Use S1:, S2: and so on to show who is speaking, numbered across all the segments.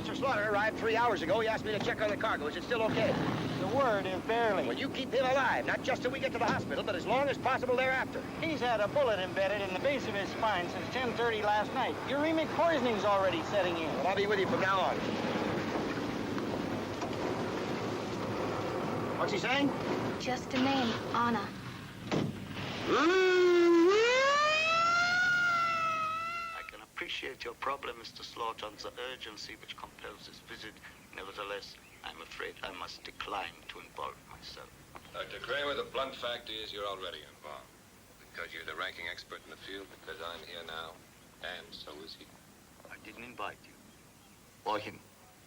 S1: Mr. Slaughter arrived 3 hours ago. He asked me to check on the cargo. Is it still okay?
S2: The word is barely.
S1: Well, you keep him alive, not just till we get to the hospital, but as long as possible thereafter.
S2: He's had a bullet embedded in the base of his spine since 10:30 last night. Uremic poisoning's already setting in.
S1: Well, I'll be with you from now on. What's he saying?
S3: Just a name, Anna.
S4: I can appreciate your problem, Mr. Slaughter, and the urgency which compels this visit. Nevertheless, I'm afraid I must decline to involve myself.
S5: Dr. Kramer, the blunt fact is you're already involved. Because you're the ranking expert in the field, because I'm here now, and so is he.
S4: I didn't invite you. Or him.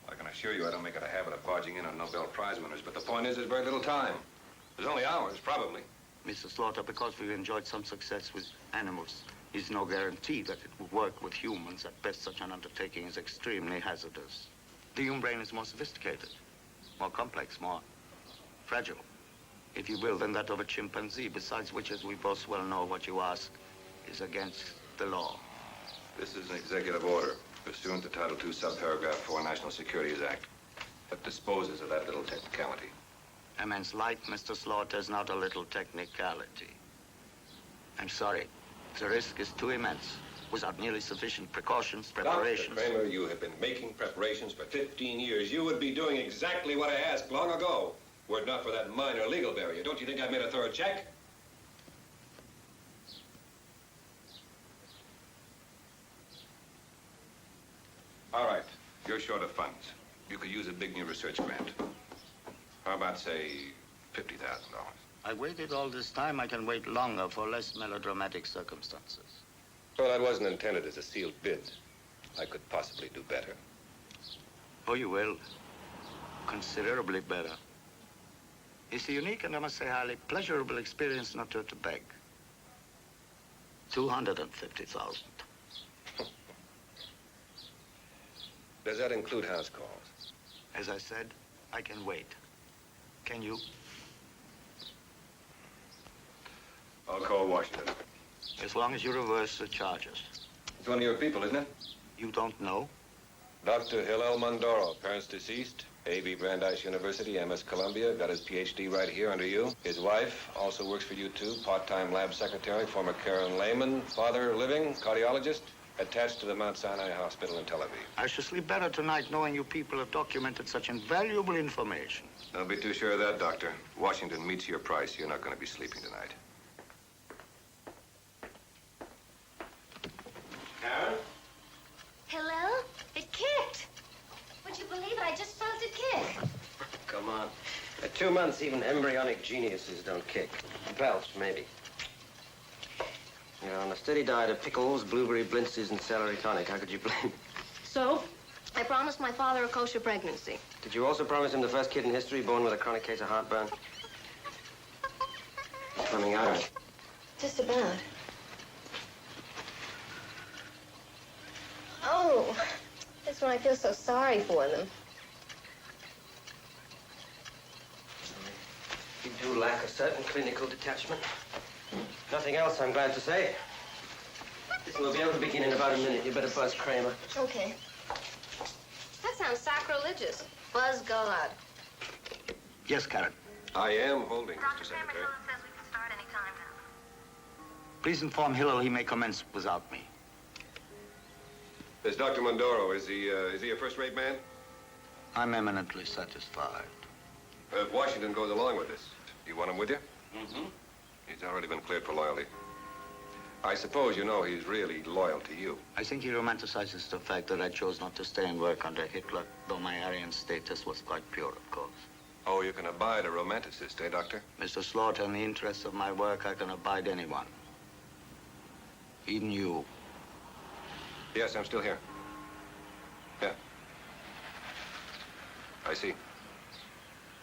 S5: I can assure you I don't make it a habit of barging in on Nobel Prize winners, but the point is there's very little time. There's only hours, probably.
S4: Mr. Slaughter, because we've enjoyed some success with animals, is no guarantee that it will work with humans. At best, such an undertaking is extremely hazardous. The human brain is more sophisticated, more complex, more fragile, if you will, than that of a chimpanzee, besides which, as we both well know, what you ask is against the law.
S5: This is an executive order, pursuant to Title II, Subparagraph 4, National Securities Act, that disposes of that little technicality.
S4: A man's life, Mr. Slaughter, is not a little technicality. I'm sorry. The risk is too immense. Without nearly sufficient precautions, preparations...
S5: Dr. Kramer, you have been making preparations for 15 years. You would be doing exactly what I asked long ago, were it not for that minor legal barrier. Don't you think I've made a thorough check? All right. You're short of funds. You could use a big new research grant. How about, say, $50,000?
S4: I waited all this time. I can wait longer for less melodramatic circumstances.
S5: Well, that wasn't intended as a sealed bid. I could possibly do better.
S4: Oh, you will. Considerably better. It's a unique and, I must say, highly pleasurable experience not to beg. 250,000.
S5: Does that include house calls?
S4: As I said, I can wait. Can you?
S5: I'll call Washington.
S4: As long as you reverse the charges.
S5: It's one of your people, isn't it?
S4: You don't know?
S5: Dr. Hillel Mondoro, parents deceased, A.B. Brandeis University, M.S. Columbia, got his Ph.D. right here under you. His wife also works for you, too, part-time lab secretary, former Karen Lehman, father living, cardiologist, attached to the Mount Sinai Hospital in Tel Aviv.
S4: I shall sleep better tonight knowing you people have documented such invaluable information.
S5: Don't be too sure of that, Doctor. Washington meets your price. You're not going to be sleeping tonight.
S1: Karen?
S3: Hello? It kicked. Would you believe it? I just felt it kick.
S6: Come on. At 2 months, even embryonic geniuses don't kick. Belch, maybe. You're on a steady diet of pickles, blueberry blintzes, and celery tonic. How could you blame?
S3: So, I promised my father a kosher pregnancy.
S6: Did you also promise him the first kid in history born with a chronic case of heartburn? He's coming out of it.
S3: Just about. Oh, that's when I feel so sorry for them.
S6: You do lack a certain clinical detachment. Nothing else, I'm glad to say. We'll be able to begin in about a minute. You better buzz Kramer.
S3: Okay. That sounds sacrilegious. Buzz God.
S4: Yes, Karen.
S5: I am holding, Mr.
S3: Dr. Kramer
S5: Secretary.
S3: says we can start any time now.
S4: Please inform Hillel he may commence without me.
S5: There's Dr. Mondoro. Is he a first-rate man?
S4: I'm eminently satisfied.
S5: If Washington goes along with this, you want him with you?
S4: Mm-hmm.
S5: He's already been cleared for loyalty. I suppose you know he's really loyal to you.
S4: I think he romanticizes the fact that I chose not to stay and work under Hitler, though my Aryan status was quite pure, of course.
S5: Oh, you can abide a romanticist, eh, Doctor?
S4: Mr. Slaughter, in the interests of my work, I can abide anyone. Even you.
S5: Yes, I'm still here. Yeah. I see.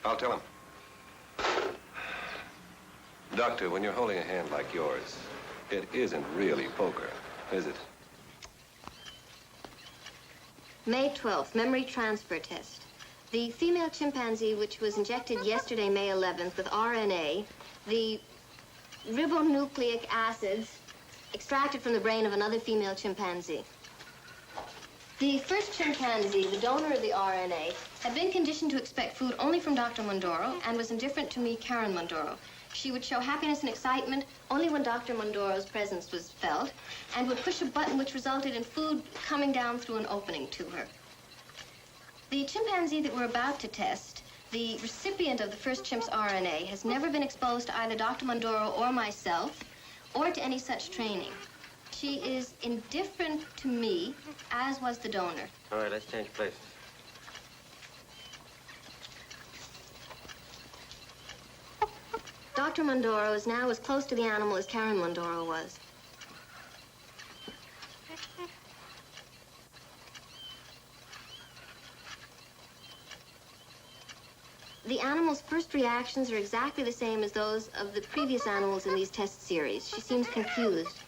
S5: I'll tell him. Doctor, when you're holding a hand like yours, it isn't really poker, is it?
S3: May 12th, memory transfer test. The female chimpanzee, which was injected yesterday, May 11th, with RNA, the ribonucleic acids extracted from the brain of another female chimpanzee. The first chimpanzee, the donor of the RNA, had been conditioned to expect food only from Dr. Mondoro and was indifferent to me, Karen Mondoro. She would show happiness and excitement only when Dr. Mondoro's presence was felt and would push a button which resulted in food coming down through an opening to her. The chimpanzee that we're about to test, the recipient of the first chimp's RNA, has never been exposed to either Dr. Mondoro or myself or to any such training. She is indifferent to me, as was the donor.
S6: All right, let's change places.
S3: Dr. Mondoro is now as close to the animal as Karen Mondoro was. The animal's first reactions are exactly the same as those of the previous animals in these test series. She seems confused.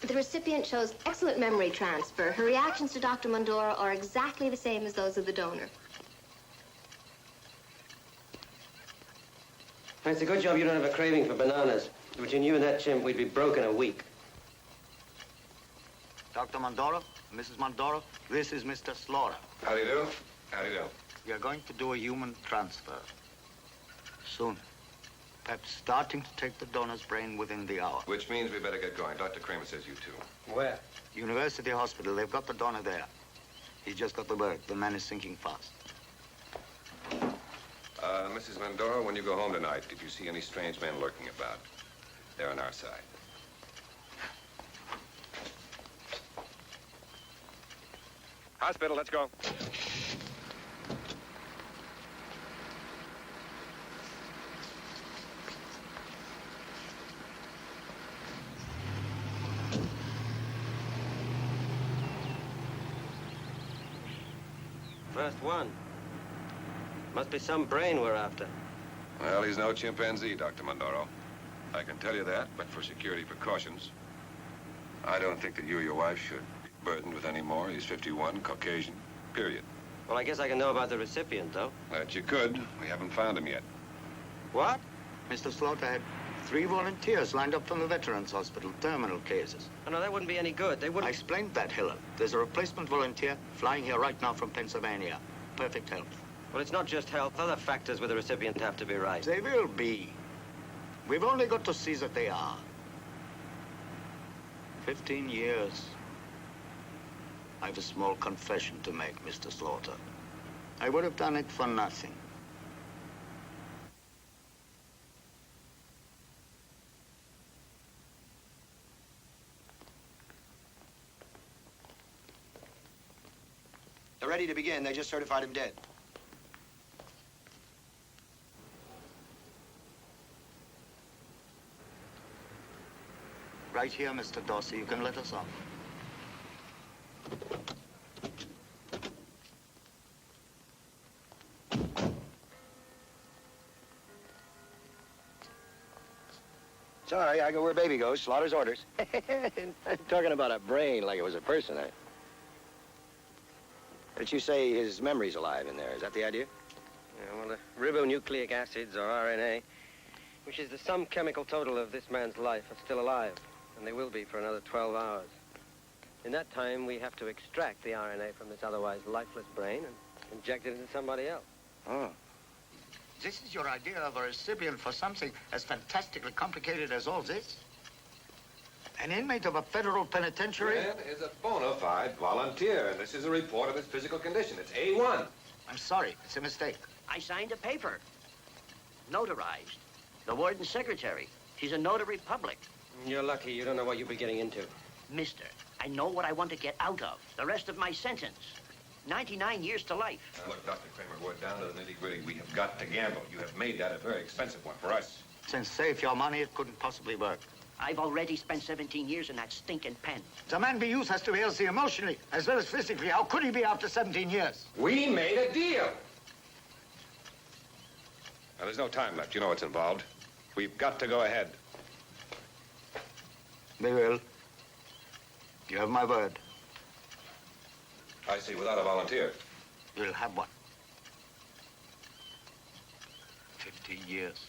S3: The recipient shows excellent memory transfer. Her reactions to Dr. Mondoro are exactly the same as those of the donor.
S6: It's a good job you don't have a craving for bananas. Between you and that chimp, we'd be broke in a week.
S4: Dr. Mondoro, Mrs. Mondoro, this is Mr. Slaughter.
S5: How do you do? How do you do?
S4: We are going to do a human transfer. Soon. Perhaps starting to take the donor's brain within the hour.
S5: Which means we better get going. Dr. Kramer says you too.
S6: Where?
S4: University Hospital, they've got the donor there. He just got the word. The man is sinking fast.
S5: Mrs. Mondoro, when you go home tonight, if you see any strange men lurking about, they're on our side. Hospital, let's go.
S6: First one. Must be some brain we're after.
S5: Well, he's no chimpanzee, Dr. Mondoro. I can tell you that, but for security precautions. I don't think that you or your wife should be burdened with any more. He's 51, Caucasian, period.
S6: Well, I guess I can know about the recipient, though.
S5: That you could. We haven't found him yet.
S6: What?
S4: Mr. Slaughter had 3 volunteers lined up from the Veterans Hospital, terminal cases.
S6: Oh, no, that wouldn't be any good. They
S4: I
S6: wouldn't...
S4: explained that, Hillel. There's a replacement volunteer flying here right now from Pennsylvania. Perfect health.
S6: Well, it's not just health. Other factors with the recipient have to be right.
S4: They will be. We've only got to see that they are. 15 years. I have a small confession to make, Mr. Slaughter. I would have done it for nothing.
S1: They're ready to begin. They just certified him dead.
S4: Right here, Mr. Dorsey. You can let us off.
S1: Sorry, I go where baby goes. Slaughter's orders. I'm talking about a brain like it was a person. But you say his memory's alive in there. Is that the idea?
S6: Yeah, well, the ribonucleic acids, or RNA, which is the sum chemical total of this man's life, are still alive. And they will be for another 12 hours. In that time, we have to extract the RNA from this otherwise lifeless brain and inject it into somebody else.
S4: Oh. This is your idea of a recipient for something as fantastically complicated as all this? An inmate of a federal penitentiary?
S5: Man is a bona fide volunteer, and this is a report of his physical condition. It's A1.
S4: I'm sorry. It's a mistake.
S7: I signed a paper. Notarized. The warden's secretary. She's a notary public.
S6: You're lucky. You don't know what you'll be getting into.
S7: Mister, I know what I want to get out of. The rest of my sentence. 99 years to life.
S5: Now, look, Dr. Kramer, we're down to the nitty-gritty. We have got to gamble. You have made that a very expensive one for us.
S4: Since save your money, it couldn't possibly work.
S7: I've already spent 17 years in that stinking pen.
S4: The man we use has to be healthy emotionally as well as physically. How could he be after 17 years?
S5: We made a deal. Now, there's no time left. You know what's involved. We've got to go ahead.
S4: They will. You have my word.
S5: I see, without a volunteer.
S4: You'll have one. 50 years.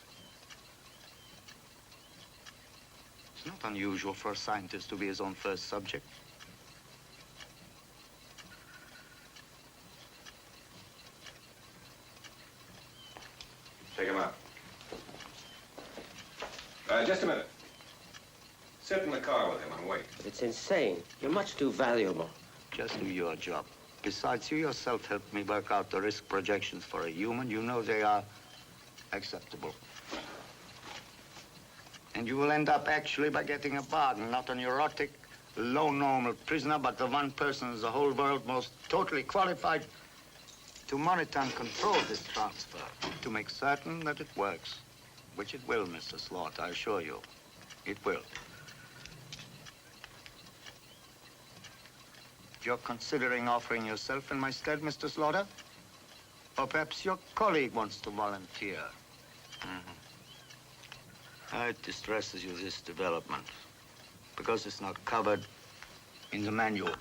S4: It's not unusual for a scientist to be his own first subject.
S5: Take him out. Just a minute. Sit in the car with him and wait.
S6: It's insane. You're much too valuable.
S4: Just do your job. Besides, you yourself helped me work out the risk projections for a human. You know they are acceptable. And you will end up actually by getting a bargain, not a neurotic, low normal prisoner, but the one person in the whole world most totally qualified to monitor and control this transfer, to make certain that it works, which it will, Mr. Slaughter, I assure you. It will. You're considering offering yourself in my stead, Mr. Slaughter? Or perhaps your colleague wants to volunteer. It distresses you, this development, because it's not covered in the manual.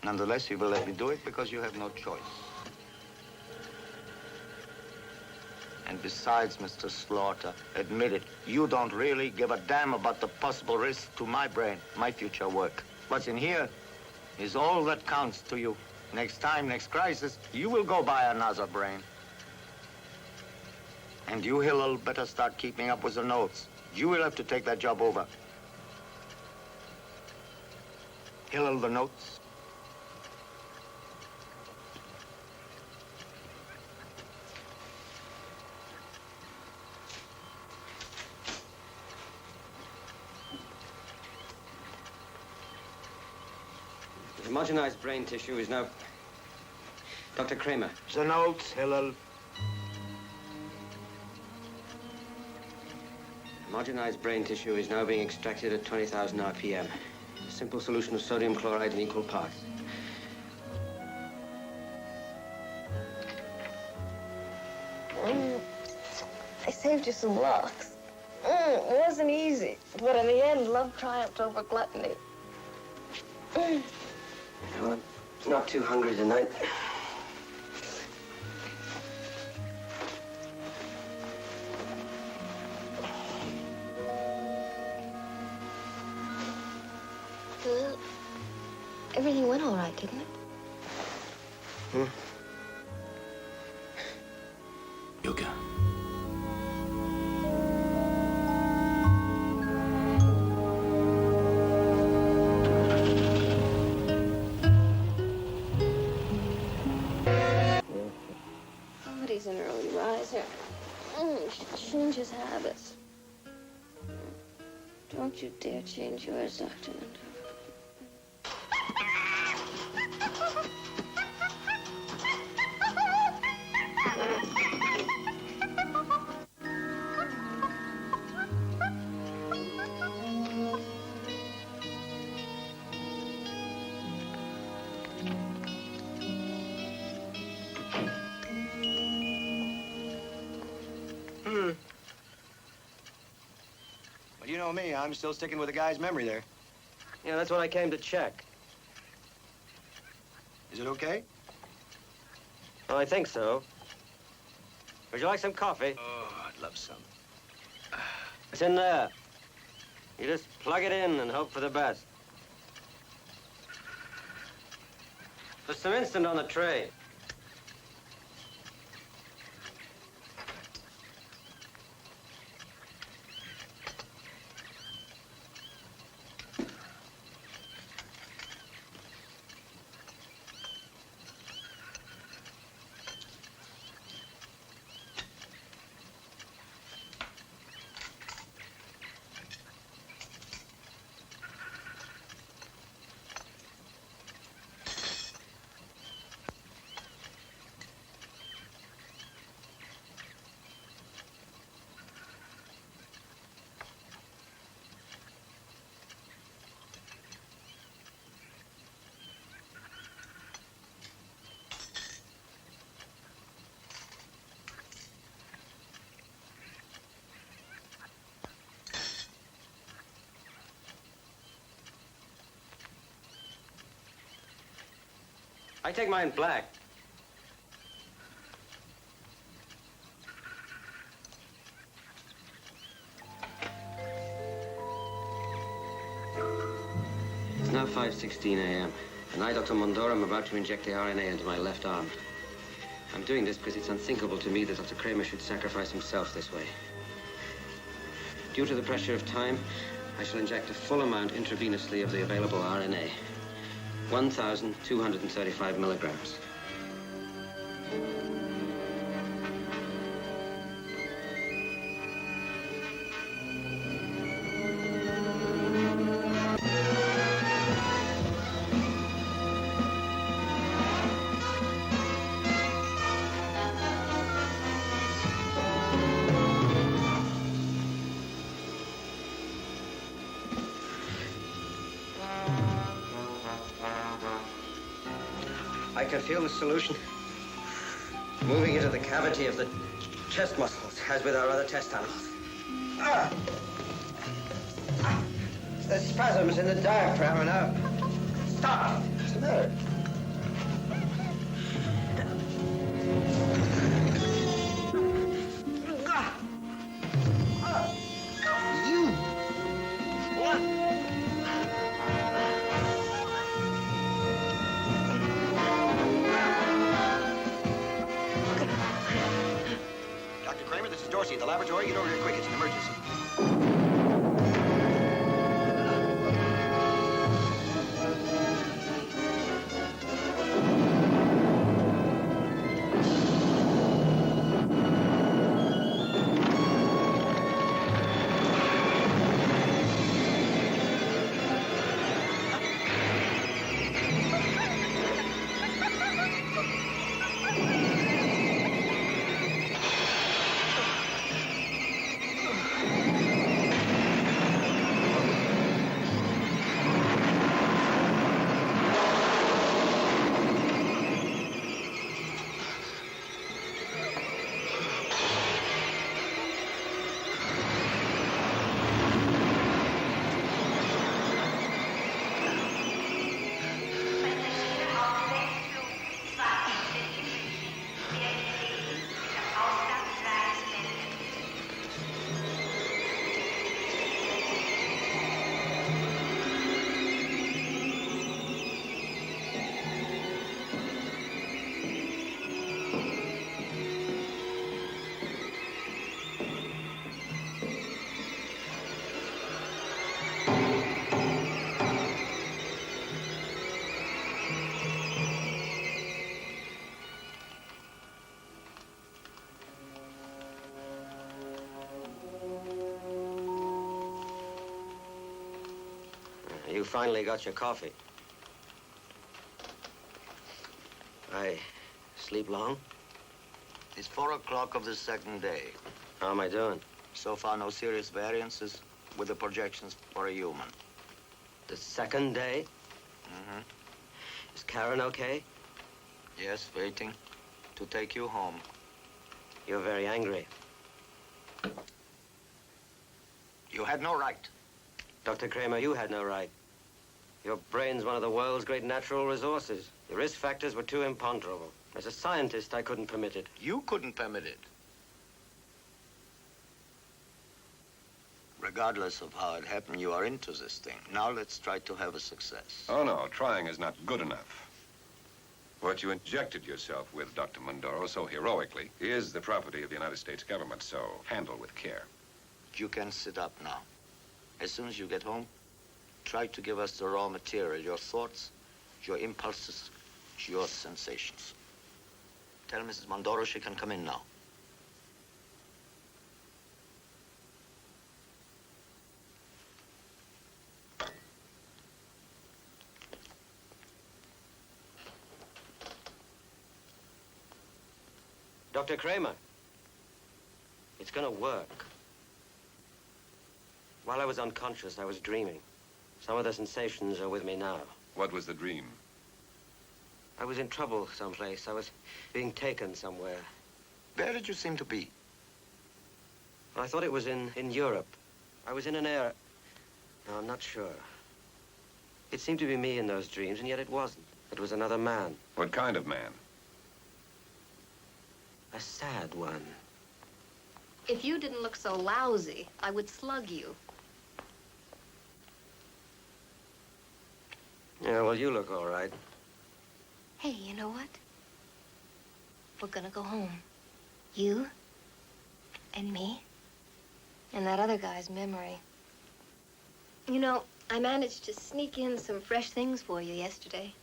S4: Nonetheless, you will let me do it because you have no choice. And besides, Mr. Slaughter, admit it, you don't really give a damn about the possible risk to my brain, my future work. What's in here is all that counts to you. Next time, next crisis, you will go buy another brain. And you, Hillel, better start keeping up with the notes. You will have to take that job over. Hillel, the notes.
S6: Homogenized brain tissue is now... Dr. Kramer.
S4: The notes, Hillel.
S6: Homogenized brain tissue is now being extracted at 20,000 RPM. A simple solution of sodium chloride in equal parts.
S3: I saved you some locks. It wasn't easy, but in the end, love triumphed over gluttony.
S6: Well, I'm not too hungry tonight.
S3: Well, everything went all right, didn't it?
S8: Yoga.
S3: Somebody's an early riser. He should change his habits. Don't you dare change yours, Dr. Mendel.
S1: Well, you know me, I'm still sticking with the guy's memory there.
S6: Yeah, that's what I came to check.
S1: Is it okay?
S6: Well, I think so. Would you like some coffee?
S1: Oh, I'd love some.
S6: It's in there. You just plug it in and hope for the best. There's some instant on the tray. I take mine black. It's now 5:16 a.m. And I, Dr. Mondoro, am about to inject the RNA into my left arm. I'm doing this because it's unthinkable to me that Dr. Kramer should sacrifice himself this way. Due to the pressure of time, I shall inject a full amount intravenously of the available RNA. 1,235 milligrams. I can feel the solution moving into the cavity of the chest muscles, as with our other test animals. There's spasms in the diaphragm now. Stop! What's the matter? You! What?
S1: Dr. Kramer, this is Dorsey at the laboratory. Get over here quick. It's an emergency.
S6: You finally got your coffee. I sleep long?
S4: It's 4 o'clock of the second day.
S6: How am I doing?
S4: So far, no serious variances with the projections for a human.
S6: The second day?
S4: Mm-hmm.
S6: Is Karen okay?
S4: Yes, waiting to take you home.
S6: You're very angry.
S4: You had no right.
S6: Dr. Kramer, you had no right. Your brain's one of the world's great natural resources. The risk factors were too imponderable. As a scientist, I couldn't permit it.
S4: You couldn't permit it. Regardless of how it happened, you are into this thing. Now let's try to have a success.
S5: Oh, no, trying is not good enough. What you injected yourself with, Dr. Mondoro, so heroically, is the property of the United States government, so handle with care.
S4: You can sit up now. As soon as you get home, try to give us the raw material, your thoughts, your impulses, your sensations. Tell Mrs. Mondoro she can come in now.
S6: Dr. Kramer, it's gonna work. While I was unconscious, I was dreaming. Some of the sensations are with me now.
S5: What was the dream?
S6: I was in trouble someplace. I was being taken somewhere.
S4: Where did you seem to be?
S6: Well, I thought it was in Europe. I was in an No, I'm not sure. It seemed to be me in those dreams, and yet it wasn't. It was another man.
S5: What kind of man?
S6: A sad one.
S3: If you didn't look so lousy, I would slug you.
S6: Yeah, well, you look all right.
S3: Hey, you know what? We're gonna go home. You and me and that other guy's memory. You know, I managed to sneak in some fresh things for you yesterday.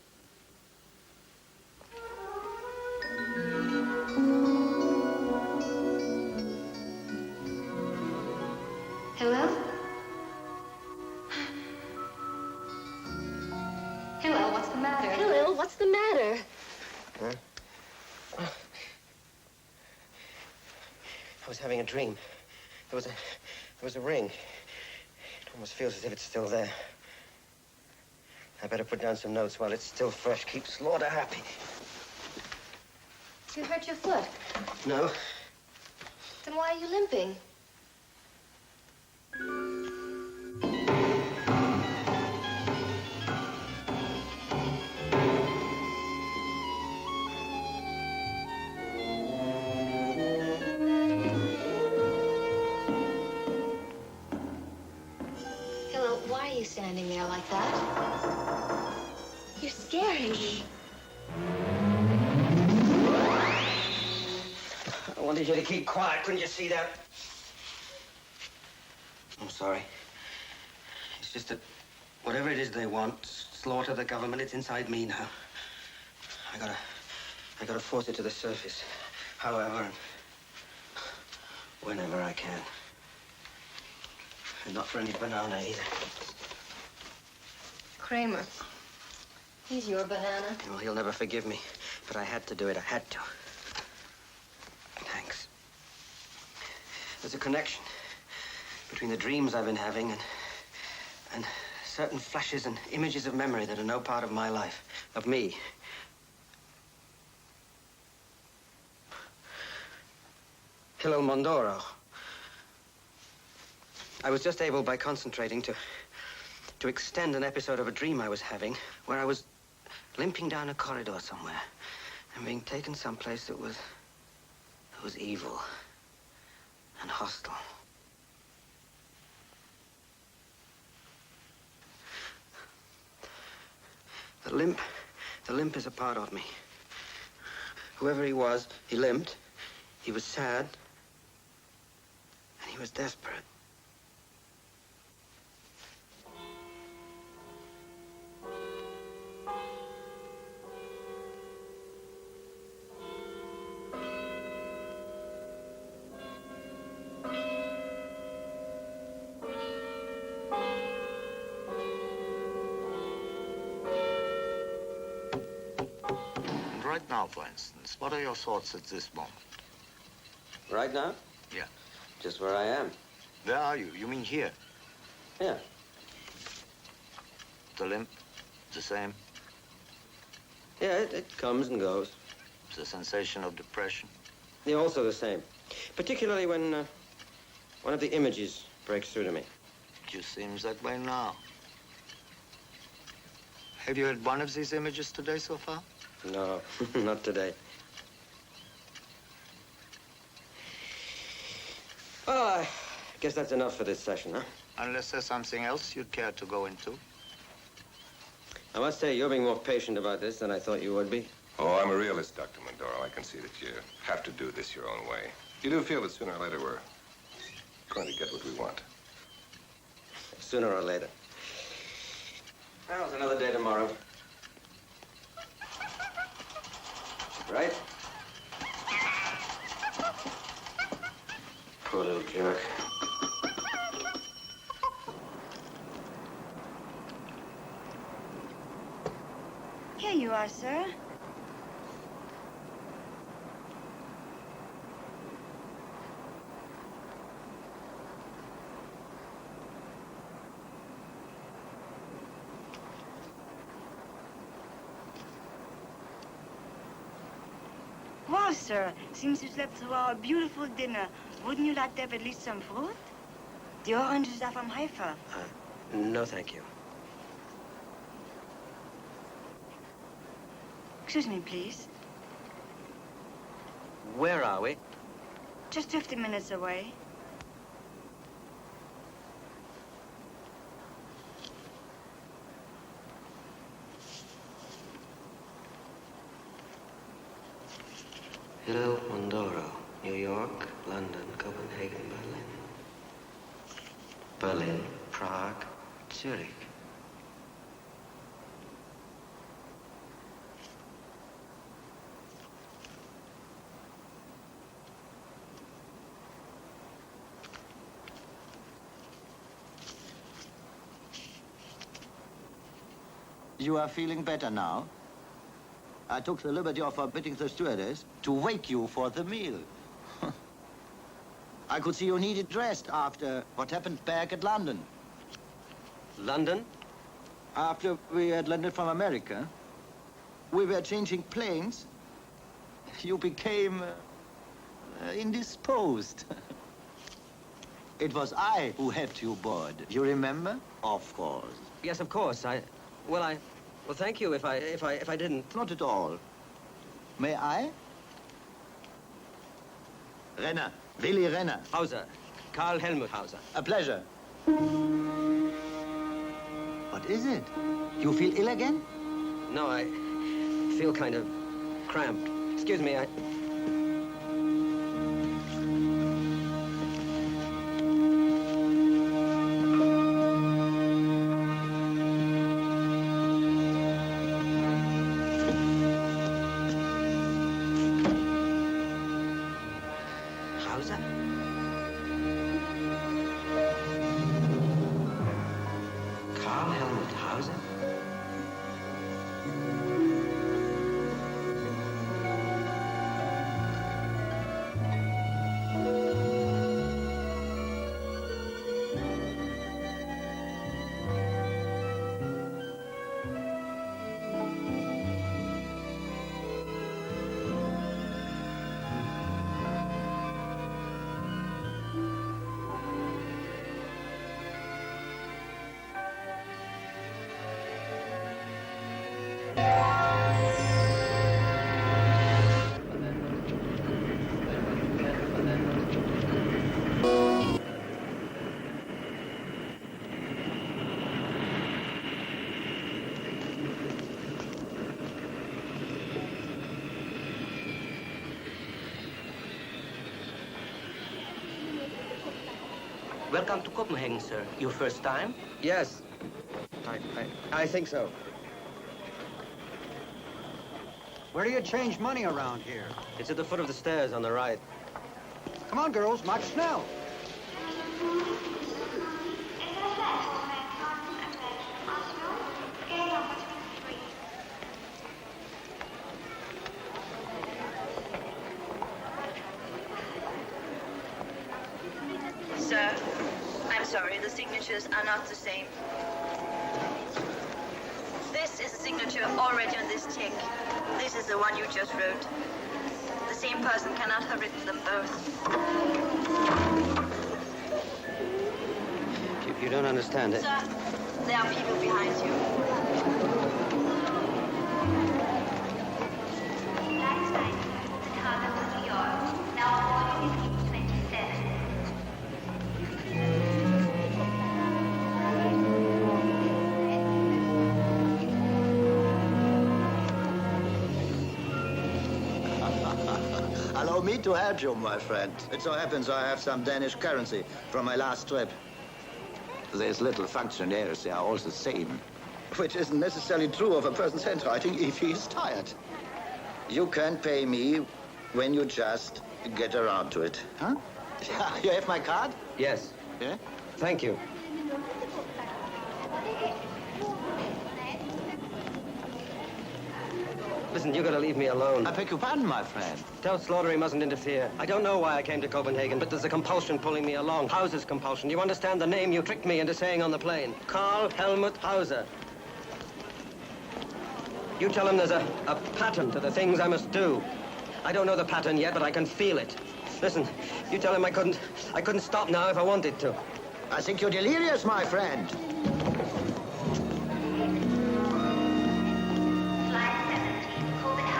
S3: Hello? Hello, what's the matter? Hello, what's the matter?
S6: Huh? I was having a dream. There was a ring. It almost feels as if it's still there. I better put down some notes while it's still fresh. Keep Slaughter happy.
S3: You hurt your foot.
S6: No.
S3: Then why are you limping? Hello, why are you standing there like that? You're scaring me.
S6: I wanted you to keep quiet. Couldn't you see that? I'm sorry. It's just that whatever it is they want, Slaughter, the government, it's inside me now. I gotta force it to the surface, however and whenever I can. And not for any banana either.
S3: Kramer, he's your banana.
S6: Well, he'll never forgive me, but I had to do it. I had to. Thanks. There's a connection between the dreams I've been having and certain flashes and images of memory that are no part of my life, of me. Hillel Mondoro. I was just able, by concentrating, to extend an episode of a dream I was having where I was limping down a corridor somewhere and being taken someplace that was evil and hostile. The limp is a part of me. Whoever he was, he limped, he was sad, and he was desperate.
S4: Right now, for instance, what are your thoughts at this moment?
S6: Right now?
S4: Yeah.
S6: Just where I am.
S4: Where are you? You mean here?
S6: Yeah.
S4: The limp? The same?
S6: Yeah, it comes and goes.
S4: The sensation of depression?
S6: Yeah, also the same. Particularly when one of the images breaks through to me.
S4: It just seems that way now. Have you had one of these images today so far?
S6: No, not today. Well, I guess that's enough for this session, huh?
S4: Unless there's something else you'd care to go into.
S6: I must say, you're being more patient about this than I thought you would be.
S5: Oh, I'm a realist, Dr. Mondoro. I can see that you have to do this your own way. You do feel that sooner or later we're going to get what we want.
S6: Sooner or later. Well, it's another day tomorrow. Right? Poor little jerk.
S8: Here you are, sir. Well, sir, since you slept through our beautiful dinner, wouldn't you like to have at least some fruit? The oranges are from Haifa.
S6: No, thank you.
S8: Excuse me, please.
S6: Where are we?
S8: Just 50 minutes away.
S6: Hill Mondoro, New York, London, Copenhagen, Berlin, Prague, Zurich.
S9: You are feeling better now? I took the liberty of forbidding the stewardess to wake you for the meal. I could see you needed rest after what happened back at London.
S6: London?
S9: After we had landed from America, we were changing planes. You became indisposed. It was I who helped you board. You remember? Of course.
S6: Yes, of course. Well, thank you if I didn't.
S9: Not at all. May I? Renner. Willy Renner.
S6: Hauser. Karl Helmut Hauser.
S9: A pleasure. What is it? You feel ill again?
S6: No, I feel kind of cramped. Excuse me, Hauser? Karl Helmut Hauser?
S7: Welcome to Copenhagen, sir. Your first time?
S6: Yes. I think so.
S2: Where do you change money around here?
S6: It's at the foot of the stairs on the right.
S2: Come on, girls, march snel.
S10: Sir, I'm sorry, the signatures are not the same. This is a signature already on this check. This is the one you just wrote. The same person cannot have written them both.
S6: You don't understand it.
S10: Sir, there are people behind you.
S3: Last night, the Carter of New York, now boarding 27.
S9: Allow me to help you, my friend. It so happens I have some Danish currency from my last trip. These little functionaries, they are all the same. Which isn't necessarily true of a person's handwriting if he is tired. You can pay me when you just get around to it. Huh? Yeah, you have my card?
S6: Yes.
S9: Yeah?
S6: Thank you. Listen, you gotta leave me alone.
S9: I beg your pardon, my friend.
S6: Tell Slaughter he mustn't interfere. I don't know why I came to Copenhagen, but there's a compulsion pulling me along. Hauser's compulsion. You understand the name you tricked me into saying on the plane? Karl Helmut Hauser. You tell him there's a pattern to the things I must do. I don't know the pattern yet, but I can feel it. Listen, you tell him I couldn't stop now if I wanted to.
S9: I think you're delirious, my friend.
S3: Flight 17, Copenhagen.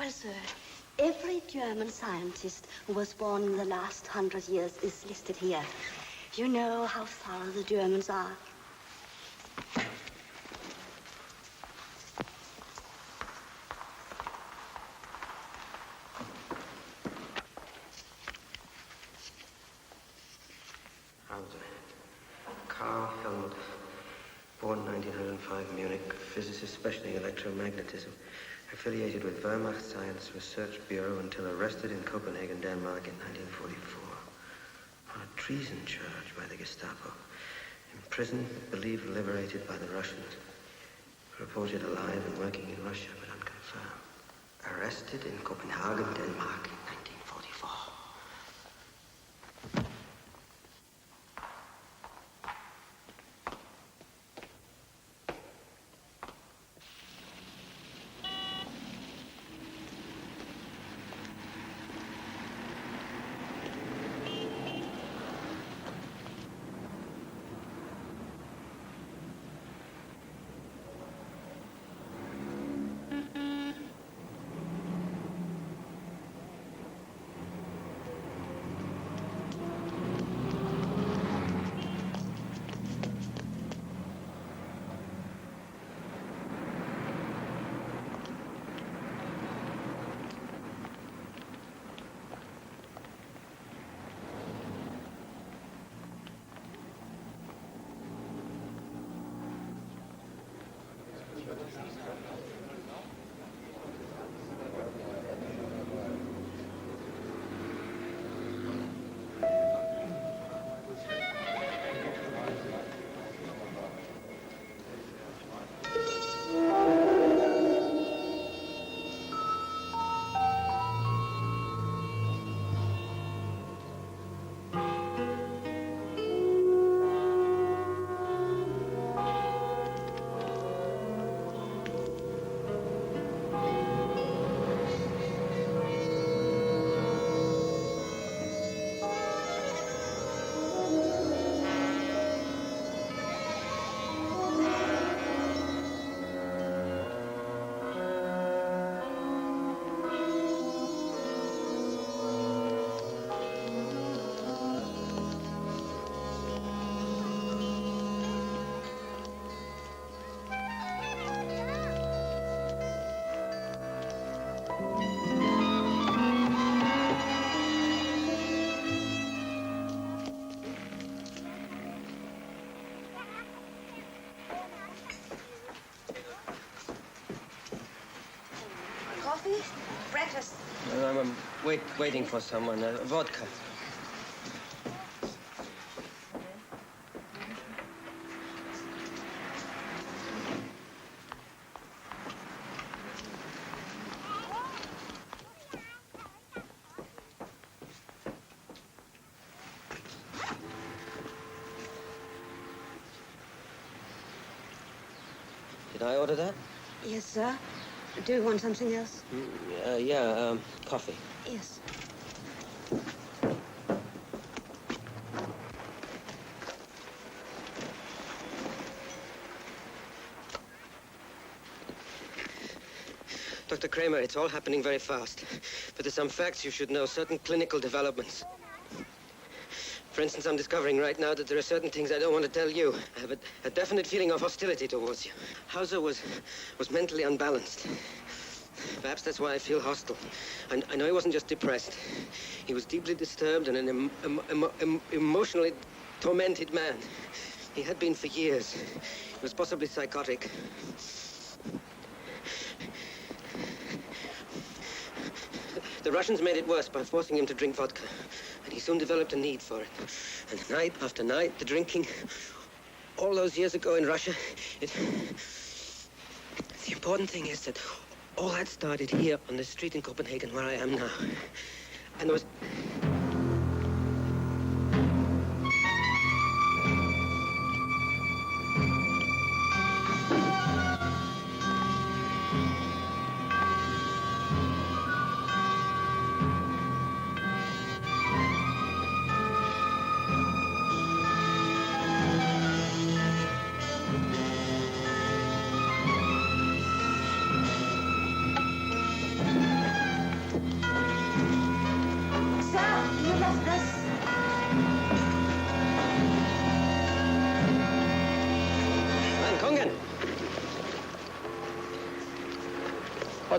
S11: Well, sir, every German scientist who was born in the last 100 years is listed here. You know how thorough the Germans are.
S6: Carl Helmut, born 1905, Munich, physicist specialty electromagnetism, affiliated with Wehrmacht Science Research Bureau until arrested in Copenhagen, Denmark in 1944 on a treason charge by the Gestapo. Imprisoned, believed liberated by the Russians. Reported alive and working in Russia, but unconfirmed. Arrested in Copenhagen, Denmark in 1944.
S11: Coffee? Breakfast?
S6: I'm waiting for someone. Vodka. Did I order that?
S11: Yes, sir. Do you want something else?
S6: Coffee.
S11: Yes.
S6: Dr. Kramer, it's all happening very fast. But there's some facts you should know, certain clinical developments. For instance, I'm discovering right now that there are certain things I don't want to tell you. I have a definite feeling of hostility towards you. Hauser was mentally unbalanced. Perhaps that's why I feel hostile. I know he wasn't just depressed. He was deeply disturbed and an emotionally tormented man. He had been for years. He was possibly psychotic. The Russians made it worse by forcing him to drink vodka. And he soon developed a need for it. And night after night, the drinking, all those years ago in Russia, the important thing is that all that started here on the street in Copenhagen where I am now. And there was...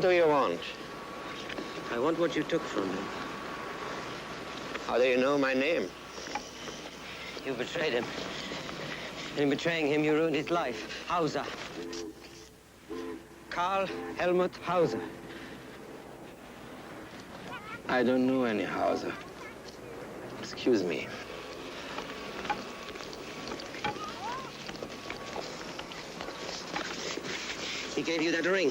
S6: do you want? I want what you took from me.
S7: How do you know my name?
S6: You betrayed him. In betraying him, you ruined his life. Hauser. Karl Helmut Hauser.
S12: I don't know any Hauser. Excuse me.
S6: He gave you that ring.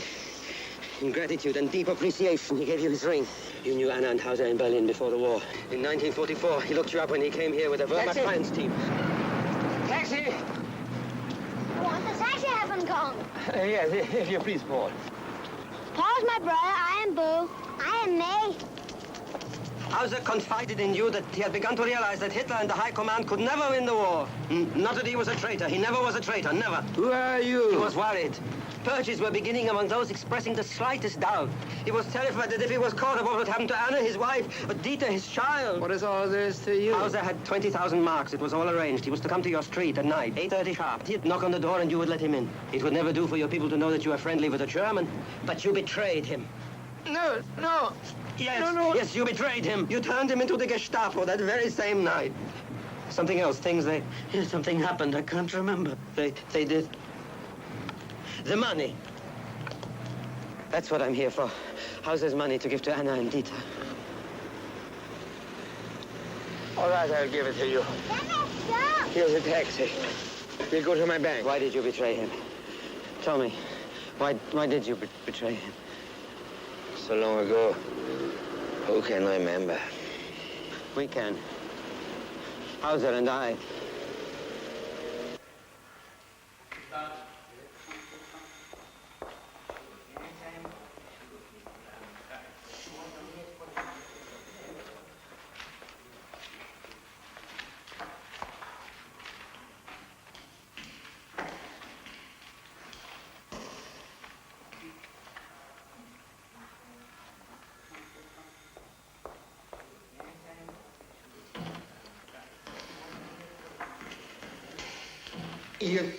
S6: In gratitude and deep appreciation, he gave you his ring. You knew Anna and Hauser in Berlin before the war. In 1944, he looked you up when he came here with a Wehrmacht science team.
S2: Taxi!
S13: What? The taxi hasn't come.
S2: Yes, if you please, Paul.
S13: Paul's my brother. I am Boo. I am May.
S6: Hauser confided in you that he had begun to realize that Hitler and the High Command could never win the war. Not that he was a traitor. He never was a traitor. Never.
S12: Who are you?
S6: He was worried. Purges were beginning among those expressing the slightest doubt. He was terrified that if he was caught, what would happen to Anna, his wife, or Dieter, his child.
S12: What is all this to you?
S6: Hauser had 20,000 marks. It was all arranged. He was to come to your street at night, 8:30 sharp. He'd knock on the door and you would let him in. It would never do for your people to know that you were friendly with a German. But you betrayed him.
S12: No, no.
S6: Yes,
S12: No.
S6: yes, you betrayed him. You turned him into the Gestapo that very same night. Something else, something happened. I can't remember. They did. The money. That's what I'm here for. Hauser's money to give to Anna and Dieter.
S12: All right, I'll give it to you.
S13: Stop!
S12: Here's a taxi. We'll go to my bank.
S6: Why did you betray him? Tell me. Why did you betray him?
S12: So long ago. Who can remember?
S6: We can. Hauser and I.
S12: You...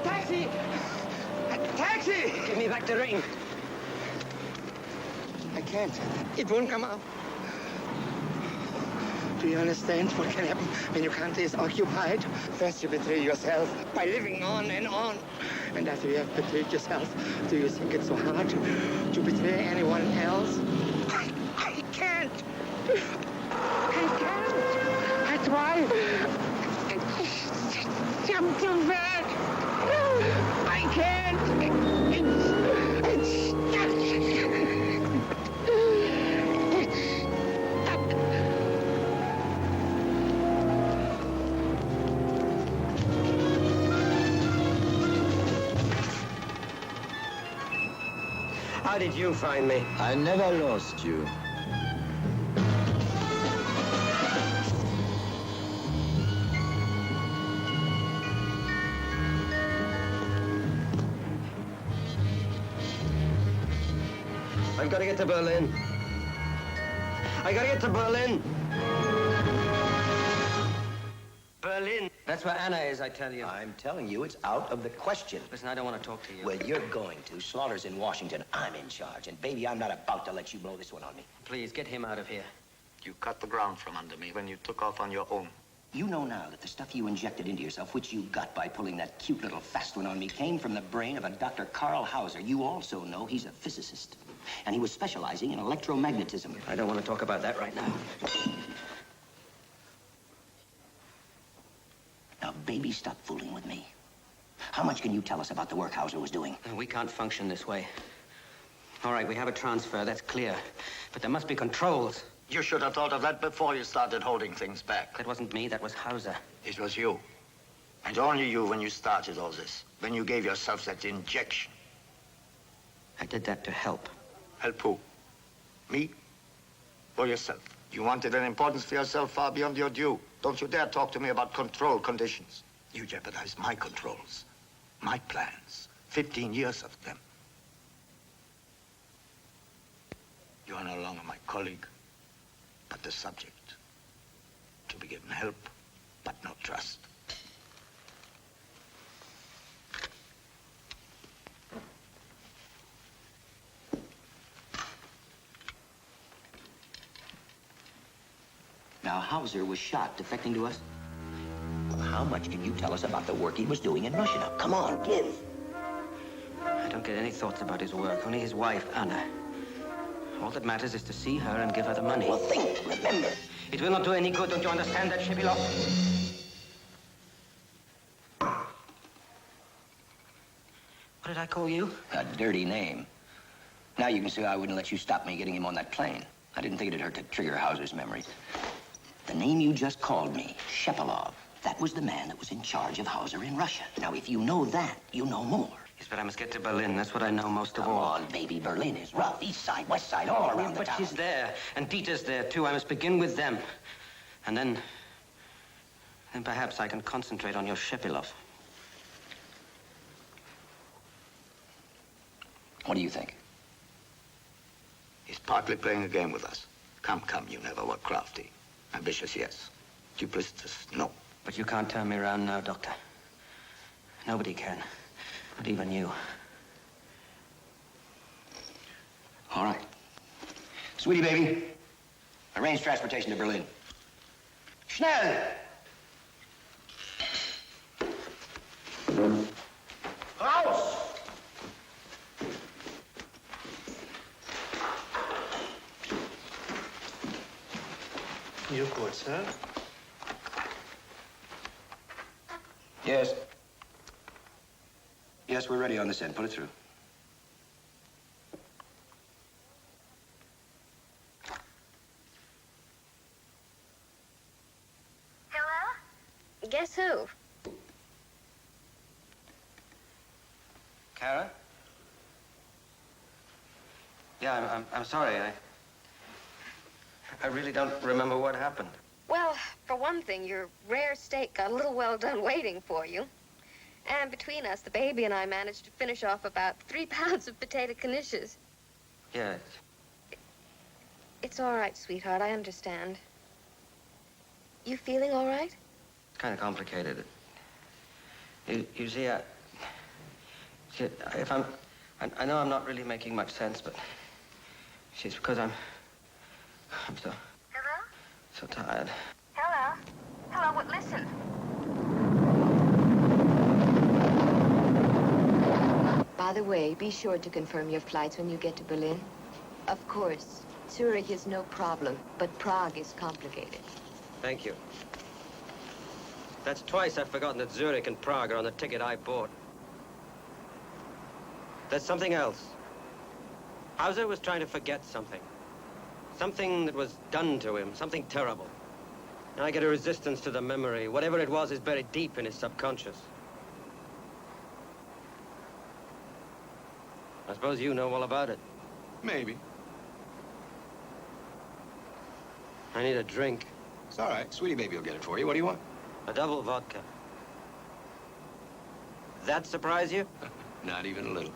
S6: Taxi! Taxi! Give me back the ring.
S12: I can't. It won't come out. Do you understand what can happen when your country is occupied? First you betray yourself by living on and on. And after you have betrayed yourself, do you think it's so hard to betray anyone else? I can't. I can't. I try. I'm too bad. I can't. It's
S6: How did you find me?
S9: I never lost you.
S6: I've got to get to Berlin. I gotta get to Berlin. Berlin. That's where Anna is, I tell you.
S7: I'm telling you, it's out of the question.
S6: Listen, I don't want to talk to you.
S7: Well, you're going to. Slaughter's in Washington. I'm in charge. And, baby, I'm not about to let you blow this one on me.
S6: Please, get him out of here.
S4: You cut the ground from under me when you took off on your own.
S7: You know now that the stuff you injected into yourself, which you got by pulling that cute little fast one on me, came from the brain of a Dr. Karl Hauser. You also know he's a physicist. And he was specializing in electromagnetism.
S6: I don't want to talk about that right now.
S7: Now, baby, stop fooling with me. How much can you tell us about the work Hauser was doing?
S6: We can't function this way. All right, we have a transfer, that's clear. But there must be controls.
S4: You should have thought of that before you started holding things back.
S6: That wasn't me, that was Hauser.
S4: It was you. And only you when you started all this. When you gave yourself that injection.
S6: I did that to help.
S4: Help who? Me? Or yourself? You wanted an importance for yourself far beyond your due. Don't you dare talk to me about control conditions. You jeopardized my controls, my plans, 15 years of them. You are no longer my colleague, but the subject. To be given help, but no trust.
S7: how Hauser was shot defecting to us? Well, how much can you tell us about the work he was doing in Russia? Now, come on, give.
S6: I don't get any thoughts about his work, only his wife, Anna. All that matters is to see her and give her the money.
S7: Well, think, remember.
S6: It will not do any good, don't you understand that, Shipilov? What did I call you?
S7: A dirty name. Now you can see I wouldn't let you stop me getting him on that plane. I didn't think it'd hurt to trigger Hauser's memory. The name you just called me, Shepilov, that was the man that was in charge of Hauser in Russia. Now, if you know that, you know more.
S6: Yes, but I must get to Berlin. That's what I know most of
S7: Come
S6: all.
S7: on, baby. Berlin is rough. East side, west side, all around the
S6: But
S7: town.
S6: she's there, and Dieter's there, too. I must begin with them. And then perhaps I can concentrate on your Shepilov.
S7: What do you think?
S4: He's partly playing a game with us. Come, you never were crafty. Ambitious, yes. Duplicitous, no.
S6: But you can't turn me around now, Doctor. Nobody can. Not even you.
S7: All right. Sweetie, baby, arrange transportation to Berlin. Schnell! Raus!
S14: You good, sir?
S7: Yes. Yes, we're ready on this end. Put it through.
S3: Hello? Guess who?
S6: Kara? Yeah, I'm sorry. I really don't remember what happened.
S3: Well, for one thing, your rare steak got a little well done waiting for you. And between us, the baby and I managed to finish off about 3 pounds of potato knishes.
S6: Yes.
S3: It's all right, sweetheart. I understand. You feeling all right?
S6: It's kind of complicated. You see, I know I'm not really making much sense, but it's because I'm so...
S3: Hello?
S6: So tired.
S3: Hello? Hello, but listen.
S15: By the way, be sure to confirm your flights when you get to Berlin. Of course, Zurich is no problem, but Prague is complicated.
S6: Thank you. That's twice I've forgotten that Zurich and Prague are on the ticket I bought. There's something else. Hauser was trying to forget something. Something that was done to him, something terrible. And I get a resistance to the memory. Whatever it was is buried deep in his subconscious. I suppose you know all about it.
S14: Maybe.
S6: I need a drink.
S14: It's all right. Sweetie baby will get it for you. What do you want?
S6: A double vodka. That surprise you?
S14: Not even a little.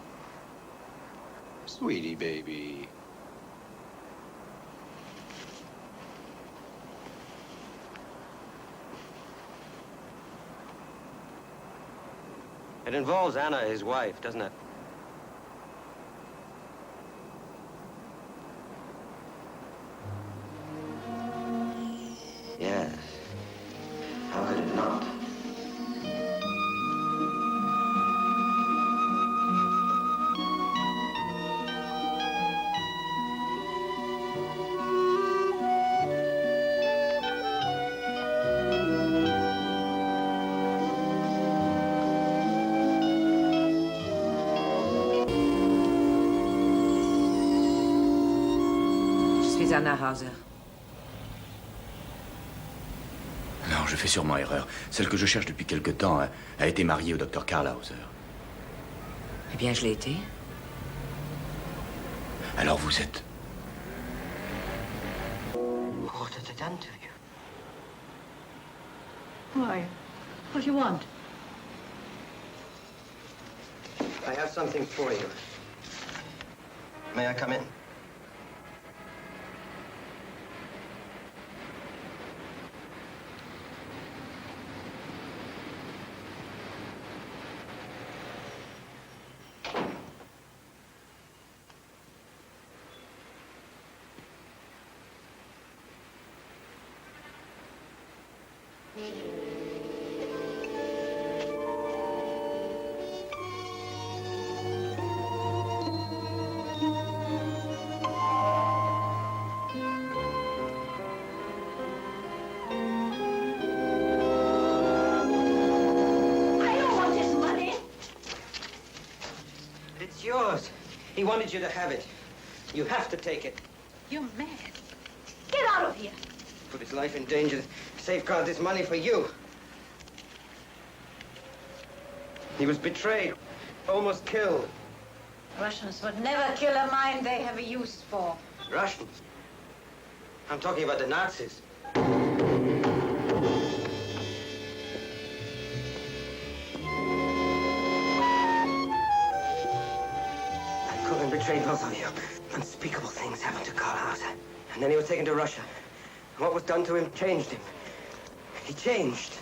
S14: Sweetie baby.
S6: It involves Anna, his wife, doesn't it?
S7: Yes. How could it not?
S16: Je suis Anna Hauser.
S17: Non, je fais sûrement erreur. Celle que je cherche depuis quelque temps a été mariée au docteur Karl Hauser.
S16: Eh bien, je l'ai été.
S17: Alors vous êtes...
S6: What have they done to you?
S18: Why? What do you want?
S6: I have something for you. May I come in? It's yours. He wanted you to have it. You have to take it.
S18: You're mad. Get out of here.
S6: Put his life in danger to safeguard this money for you. He was betrayed, almost killed.
S18: Russians would never kill a mine they have a use for.
S6: Russians? I'm talking about the Nazis. Cohen betrayed both of you. Unspeakable things happened to Karl Hauser. And then he was taken to Russia. And what was done to him changed him. He changed.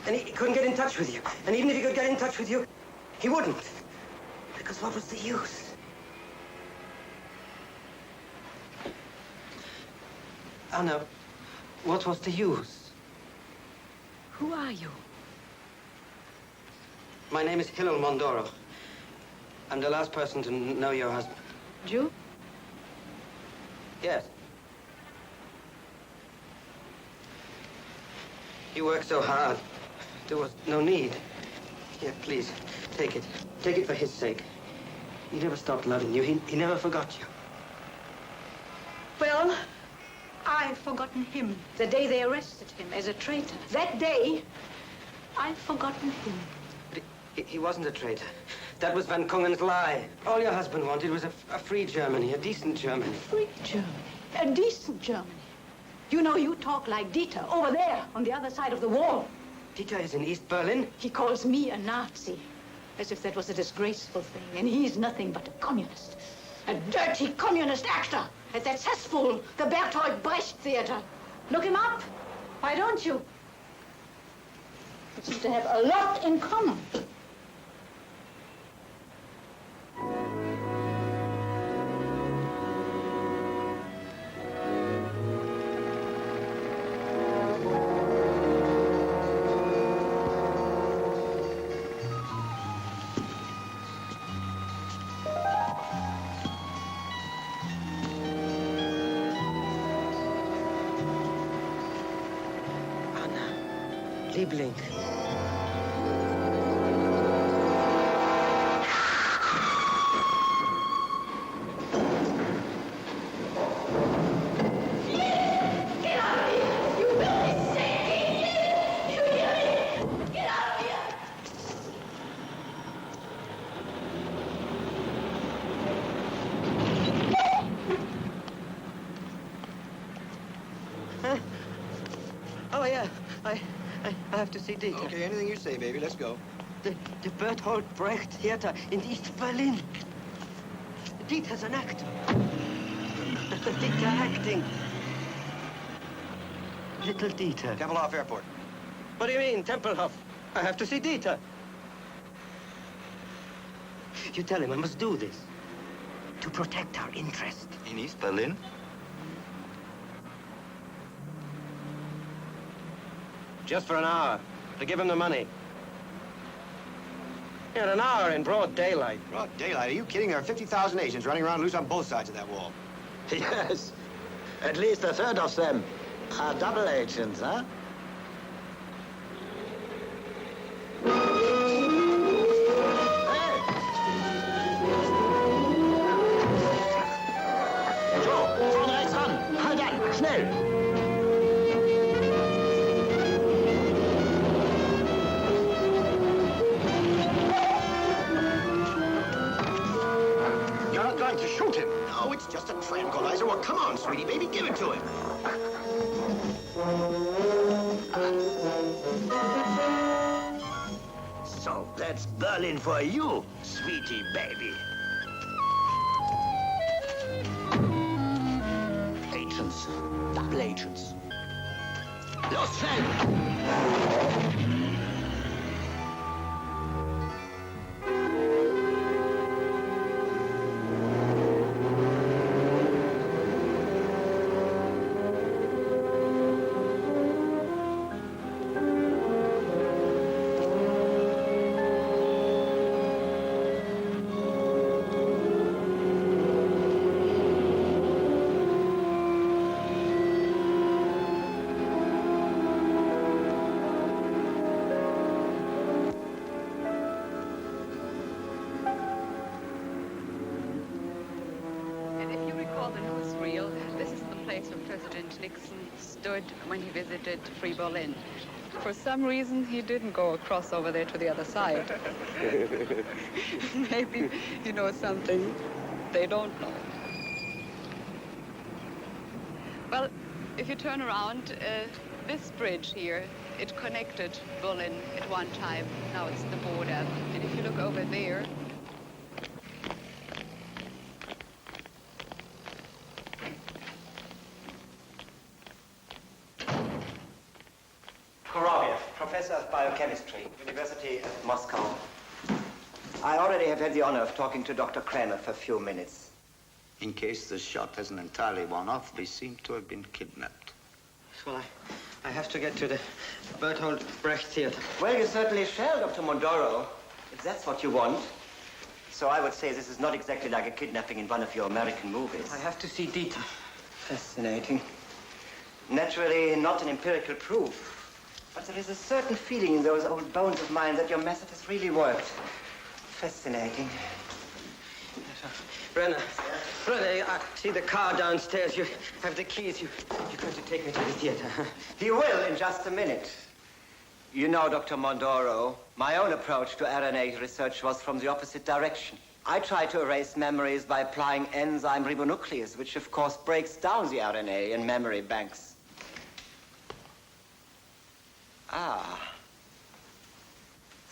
S6: And he couldn't get in touch with you. And even if he could get in touch with you, he wouldn't. Because what was the use? Anna, what was the use?
S18: Who are you?
S6: My name is Hillel Mondoro. I'm the last person to know your husband.
S18: Jew?
S6: Yes. You worked so hard. There was no need. Here, please, take it. Take it for his sake. He never stopped loving you. He never forgot you.
S18: Well, I've forgotten him the day they arrested him as a traitor. That day, I've forgotten him.
S6: But he wasn't a traitor. That was Van Kungen's lie. All your husband wanted was a free Germany, a decent Germany.
S18: Free Germany. A decent Germany. You know, you talk like Dieter over there on the other side of the wall.
S6: Dieter is in East Berlin.
S18: He calls me a Nazi, as if that was a disgraceful thing. And he's nothing but a communist. A dirty communist actor at that cesspool, the Bertolt Brecht Theater. Look him up. Why don't you? We seem to have a lot in common.
S6: Liebling. Oh, yeah. I have to see Dieter.
S14: Okay, anything you say, baby. Let's go.
S6: The Bertolt Brecht Theater in East Berlin. Dieter's an actor. Dieter acting. Little Dieter.
S14: Tempelhof Airport.
S6: What do you mean, Tempelhof? I have to see Dieter. You tell him I must do this. To protect our interest.
S14: In East Berlin?
S6: Just for an hour, to give him the money. Yeah, an hour in broad daylight.
S14: Broad daylight? Are you kidding? There are 50,000 Asians running around loose on both sides of that wall.
S9: Yes. At least a third of them are double agents, huh?
S1: Joe, vorne rechts ran. Halt an, schnell.
S14: To shoot him. No, it's just a tranquilizer. Well, come on, sweetie baby, give it to him.
S9: So that's Berlin for you, sweetie baby. Agents, double agents. Los, schnell!
S19: understood when he visited Free Berlin. For some reason, he didn't go across over there to the other side. Maybe he knows something they don't know. Well, if you turn around, this bridge here, it connected Berlin at one time. Now it's the border. And if you look over there,
S20: Koroviev, professor of biochemistry, University of Moscow. I already have had the honor of talking to Dr. Kramer for a few minutes.
S4: In case the shot hasn't entirely worn off, we seem to have been kidnapped.
S20: Well, I have to get to the Bertolt Brecht Theater. Well, you certainly shall, Dr. Mondoro, if that's what you want. So I would say this is not exactly like a kidnapping in one of your American movies. I have to see Dieter. Fascinating. Naturally, not an empirical proof. But there is a certain feeling in those old bones of mine that your method has really worked. Fascinating. Brenner, I see the car downstairs. You have the keys. You're going to take me to the theater. He will in just a minute. You know, Dr. Mondoro, my own approach to RNA research was from the opposite direction. I try to erase memories by applying enzyme ribonuclease, which of course breaks down the RNA in memory banks. Ah.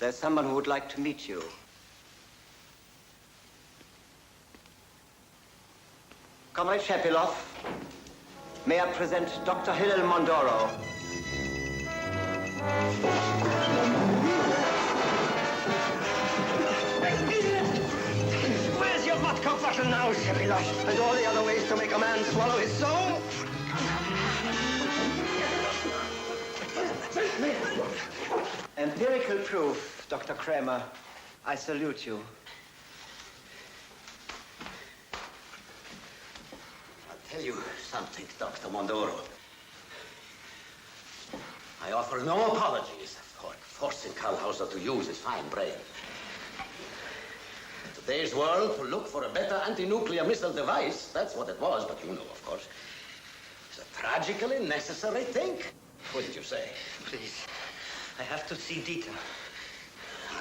S20: There's someone who would like to meet you. Comrade Shepilov, may I present Dr. Hillel Mondoro. Where's your vodka bottle now, Shepilov? And all the other ways to make a man swallow his soul? Empirical proof, Dr. Kramer. I salute you.
S21: I'll tell you something, Dr. Mondoro. I offer no apologies for forcing Karl Hauser to use his fine brain. Today's world will look for a better anti-nuclear missile device. That's what it was, but you know, of course. It's a tragically necessary thing. Wouldn't you say?
S20: Please, I have to see Dieter.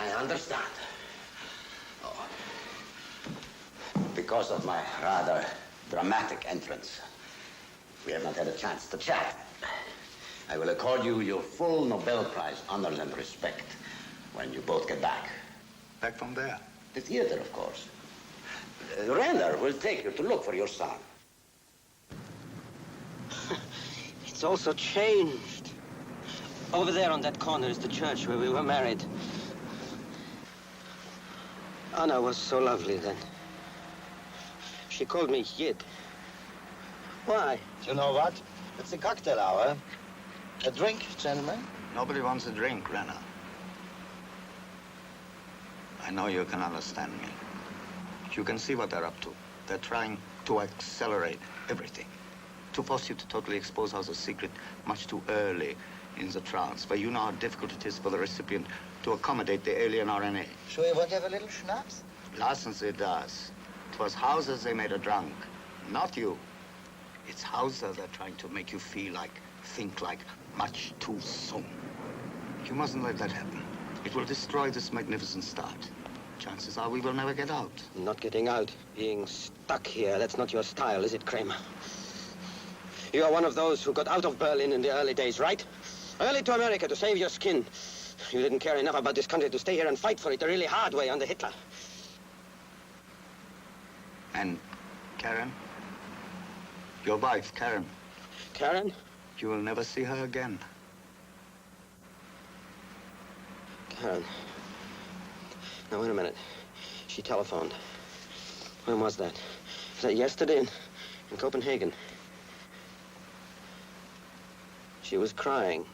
S21: I understand. Oh. Because of my rather dramatic entrance, we have not had a chance to chat. I will accord you your full Nobel Prize honors and respect when you both get back.
S4: Back from there?
S21: The theater, of course. Renner will take you to look for your son.
S20: It's all so changed. Over there on that corner is the church where we were married. Anna was so lovely then. She called me Yid. Why?
S9: You know what? It's a cocktail hour. A drink, gentlemen?
S4: Nobody wants a drink, Renner. I know you can understand me. You can see what they're up to. They're trying to accelerate everything. To force you to totally expose Hauser's secret much too early in the transfer. You know how difficult it is for the recipient to accommodate the alien RNA.
S9: Sure you won't have a little schnapps?
S4: Larsen does. 'Twas Hauser they made a drunk, not you. It's Hauser they're trying to make you feel like, think like, much too soon. You mustn't let that happen. It will destroy this magnificent start. Chances are we will never get out.
S20: Not getting out, being stuck here. That's not your style, is it, Kramer? You are one of those who got out of Berlin in the early days, right? Early to America to save your skin. You didn't care enough about this country to stay here and fight for it the really hard way under Hitler.
S4: And Karen? Your wife, Karen.
S20: Karen?
S4: You will never see her again.
S20: Karen. Now, wait a minute. She telephoned. When was that? Was that yesterday in Copenhagen? She was crying.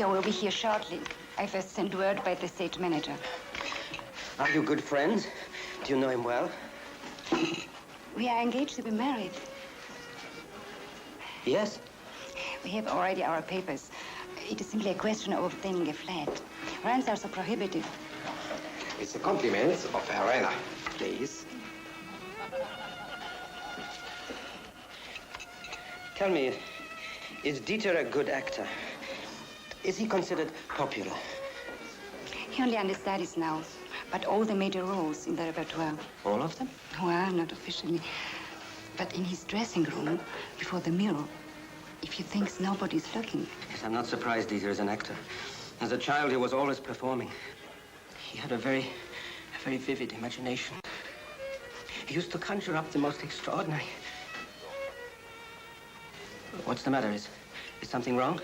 S22: Peter will be here shortly. I first sent word by the stage manager.
S20: Are you good friends? Do you know him well?
S8: We are engaged to be married.
S20: Yes.
S8: We have already our papers. It is simply a question of obtaining a flat. Rents are so prohibitive.
S14: It's a compliment of Arena, please.
S20: Tell me, is Dieter a good actor? Is he considered popular?
S8: He only understudies now, but all the major roles in the repertoire.
S20: All of them?
S8: Well, not officially. But in his dressing room, before the mirror, if he thinks nobody's looking.
S20: Yes, I'm not surprised Dieter is an actor. As a child, he was always performing. He had a very vivid imagination. He used to conjure up the most extraordinary. What's the matter? Is something wrong?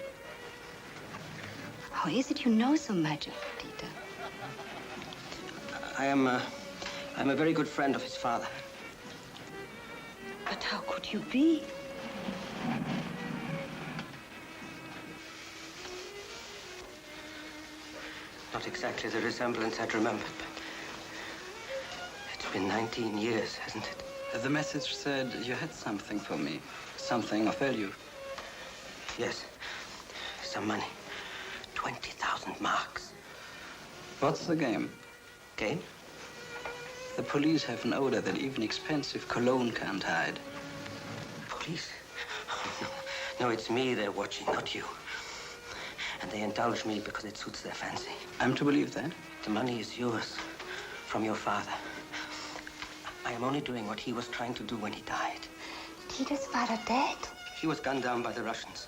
S8: How is it you know so much of Dieter?
S20: I'm a very good friend of his father.
S8: But how could you be?
S20: Not exactly the resemblance I'd remembered, but it's been 19 years, hasn't it?
S5: The message said you had something for me, something of value.
S20: Yes, some money. 20,000 marks.
S5: What's the game?
S20: Game?
S5: The police have an odor that even expensive cologne can't hide.
S20: Police? Oh, no. No, it's me they're watching, not you. And they indulge me because it suits their fancy.
S5: I'm to believe that?
S20: The money is yours, from your father. I am only doing what he was trying to do when he died.
S8: Dieter's father dead?
S20: He was gunned down by the Russians.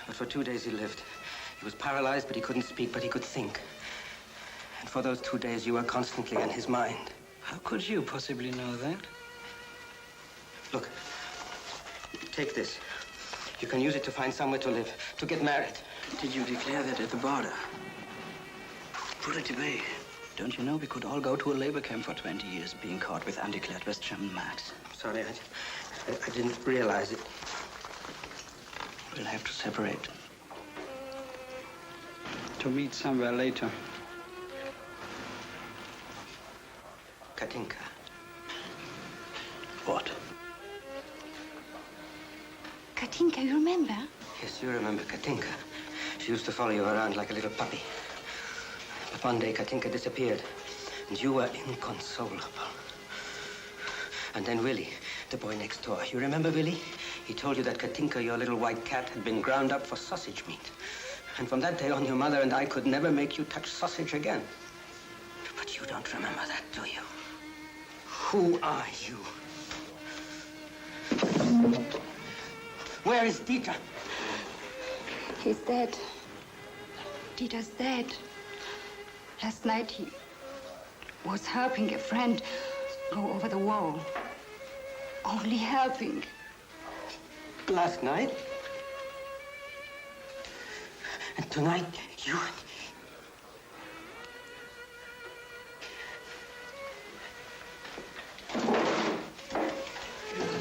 S20: But for 2 days he lived. He was paralyzed, but he couldn't speak, but he could think. And for those 2 days, you were constantly in his mind.
S5: How could you possibly know that?
S20: Look, take this. You can use it to find somewhere to live, to get married.
S5: Did you declare that at the border? Put it away. Don't you know we could all go to a labor camp for 20 years being caught with undeclared West German marks?
S20: Sorry, I didn't realize it.
S5: We'll have to separate. To meet somewhere later.
S20: Katinka.
S5: What?
S8: Katinka, you remember?
S20: Yes, you remember Katinka. She used to follow you around like a little puppy. But one day, Katinka disappeared, and you were inconsolable. And then Willie, the boy next door. You remember Willie? He told you that Katinka, your little white cat, had been ground up for sausage meat. And from that day on, your mother and I could never make you touch sausage again. But you don't remember that, do you? Who are you? Where is Dieter?
S8: He's dead. Dieter's dead. Last night he was helping a friend go over the wall. Only helping.
S20: Last night? And tonight, you...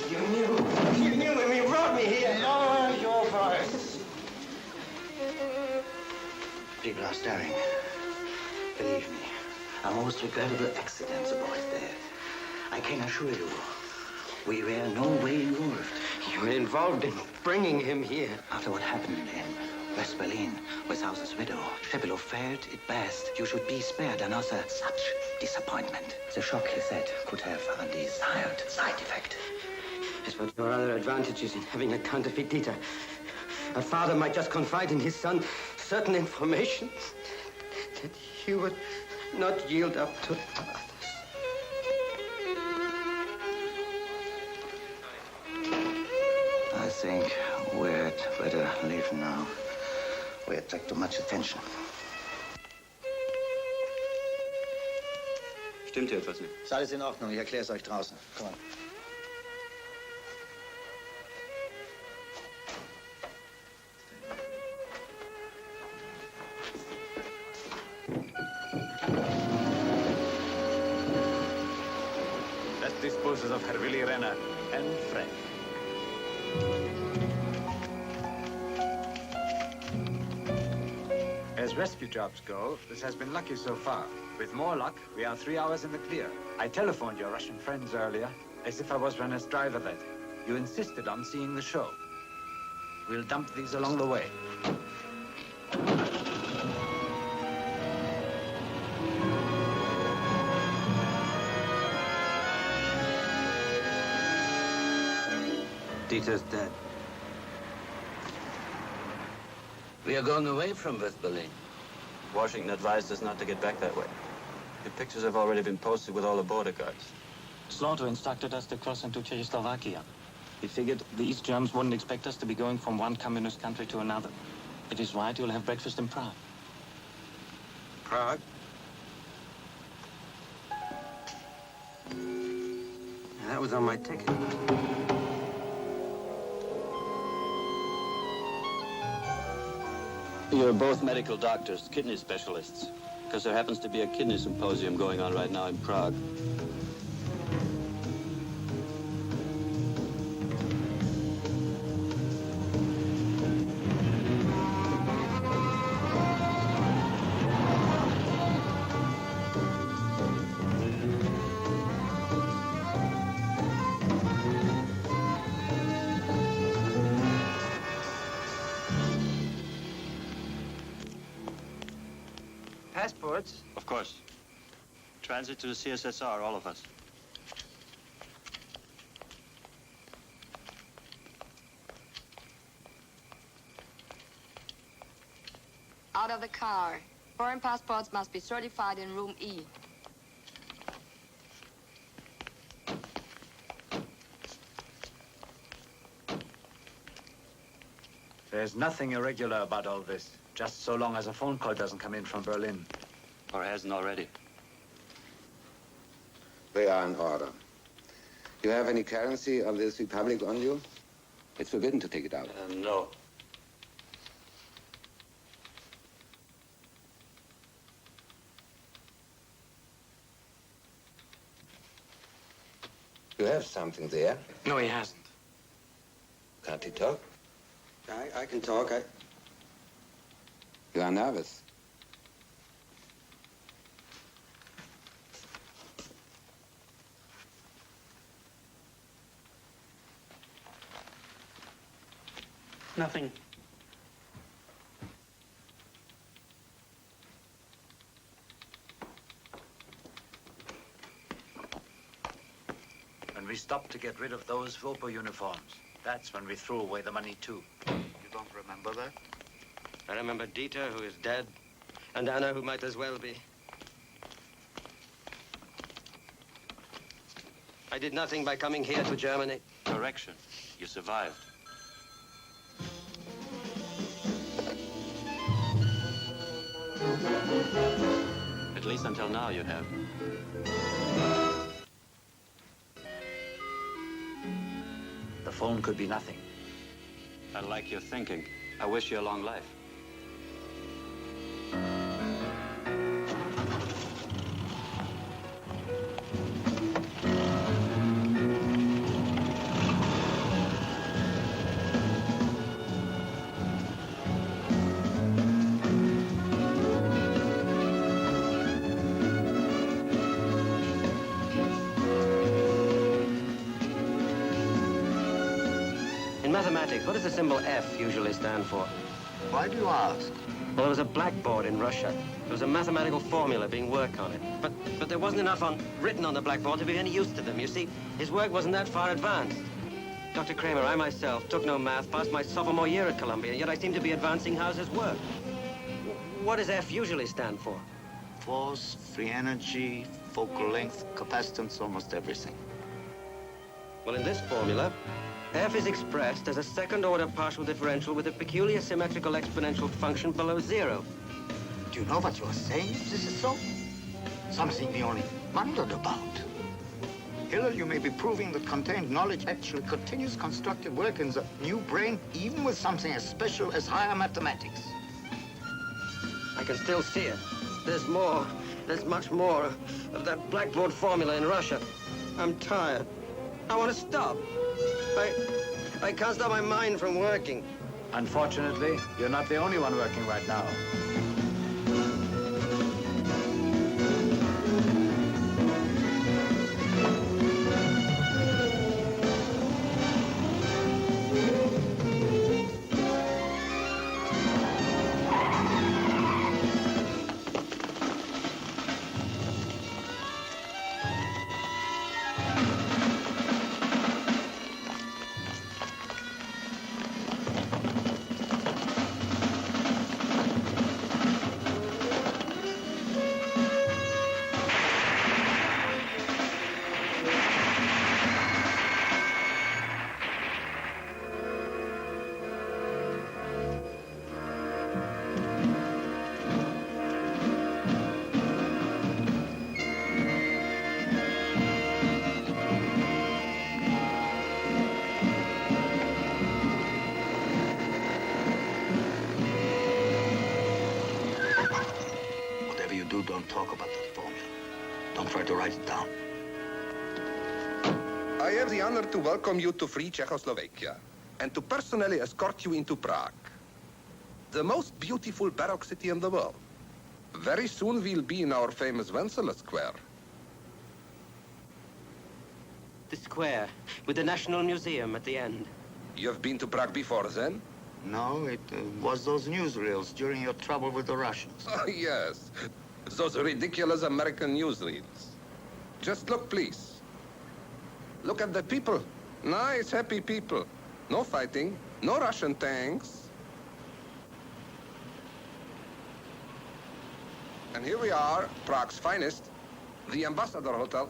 S20: You knew when you brought me here.
S14: Lower your voice. People are staring. Believe me, a most regrettable accident, the boy's death. I can assure you, we were no way involved.
S20: You were involved in bringing him here.
S14: After what happened in West Berlin with Hauser's widow, Shepilo felt it best you should be spared another such disappointment. The shock, he said, could have undesired side effect.
S20: Yes, but there are other advantages in having a counterfeit Dieter. A father might just confide in his son certain information that he would not yield up to others.
S14: I think we'd better leave now. We attract too much attention.
S22: Stimmt hier etwas nicht?
S9: Ist alles in Ordnung, ich erkläre es euch draußen. Komm on.
S23: That disposes of Herr Willy Renner and friend. As as rescue jobs go, this has been lucky so far. With more luck, we are 3 hours in the clear. I telephoned your Russian friends earlier, as if I was Renner's driver that day. You insisted on seeing the show. We'll dump these along the way.
S14: Dieter's dead. We are going away from West Berlin.
S10: Washington advised us not to get back that way. The pictures have already been posted with all the border guards.
S2: Slaughter instructed us to cross into Czechoslovakia. He figured the East Germans wouldn't expect us to be going from one communist country to another. It is right, you'll have breakfast in Prague.
S14: Prague? That was on my ticket.
S10: You're both medical doctors, kidney specialists, because there happens to be a kidney symposium going on right now in Prague.
S2: Passports?
S10: Of course. Transit to the CSSR, all of us.
S15: Out of the car. Foreign passports must be certified in room E.
S23: There's nothing irregular about all this, just so long as a phone call doesn't come in from Berlin.
S10: Or hasn't already.
S11: They are in order. You have any currency of this republic on you? It's forbidden to take it out.
S10: No.
S11: You have something there.
S2: No, he hasn't.
S11: Can't he talk?
S14: I can talk.
S11: You are nervous.
S2: Nothing.
S23: When we stopped to get rid of those Vopo uniforms, that's when we threw away the money too.
S4: You don't remember that?
S6: I remember Dieter, who is dead, and Anna, who might as well be. I did nothing by coming here to Germany.
S10: Correction. You survived. At least until now you have.
S23: The phone could be nothing.
S10: I like your thinking. I wish you a long life.
S6: In mathematics, what does the symbol F usually stand for?
S4: Why do you ask?
S6: Well, there was a blackboard in Russia. There was a mathematical formula being worked on it. But there wasn't enough written on the blackboard to be any use to them. You see, his work wasn't that far advanced. Dr. Kramer, I myself took no math past my sophomore year at Columbia, yet I seem to be advancing Hauser's work. What does F usually stand for?
S4: Force, free energy, focal length, capacitance, almost everything.
S6: Well, in this formula, F is expressed as a second-order partial differential with a peculiar symmetrical exponential function below zero.
S4: Do you know what you are saying? This is so. Something we only wondered about. Hillel, you may be proving that contained knowledge actually continues constructive work in the new brain, even with something as special as higher mathematics.
S6: I can still see it. There's more. There's much more of that blackboard formula in Russia. I'm tired. I want to stop. I can't stop my mind from working.
S23: Unfortunately, you're not the only one working right now.
S4: don't talk about that formula. Don't try to write it down.
S12: I have the honor to welcome you to free Czechoslovakia and to personally escort you into Prague, the most beautiful Baroque city in the world. Very soon we'll be in our famous Wenceslas Square.
S20: The square, with the National Museum at the end.
S12: You've been to Prague before then?
S4: No, it was those newsreels during your trouble with the Russians.
S12: Oh, yes. Those ridiculous American newsreels. Just look, please. Look at the people. Nice, happy people. No fighting, no Russian tanks. And here we are, Prague's finest, the Ambassador Hotel.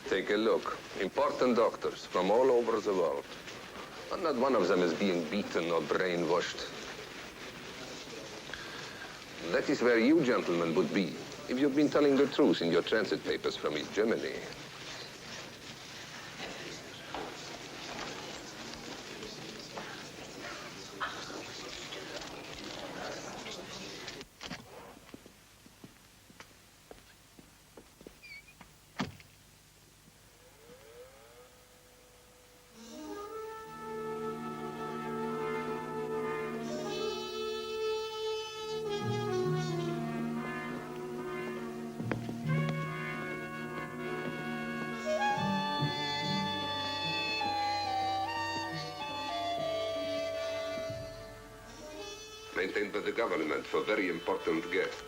S12: Take a look. Important doctors from all over the world. And not one of them is being beaten or brainwashed. That is where you gentlemen would be if you'd been telling the truth in your transit papers from East Germany. Maintained by the government for very important guests.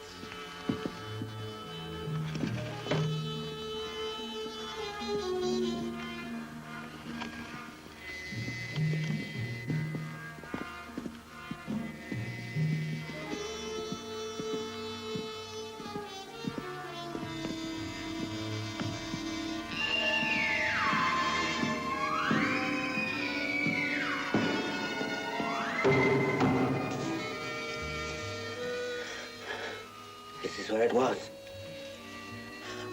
S20: This is where it was.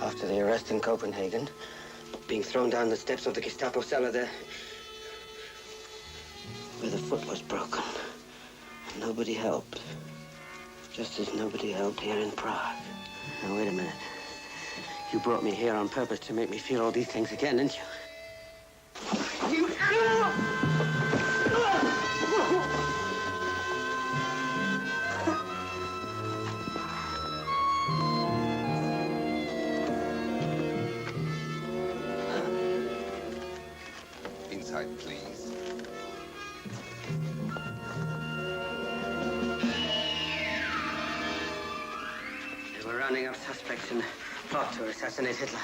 S20: After the arrest in Copenhagen, being thrown down the steps of the Gestapo cellar there, where the foot was broken. Nobody helped. Just as nobody helped here in Prague. Now, wait a minute. You brought me here on purpose to make me feel all these things again, didn't you? Inside, please. They were rounding up suspects in a plot to assassinate Hitler.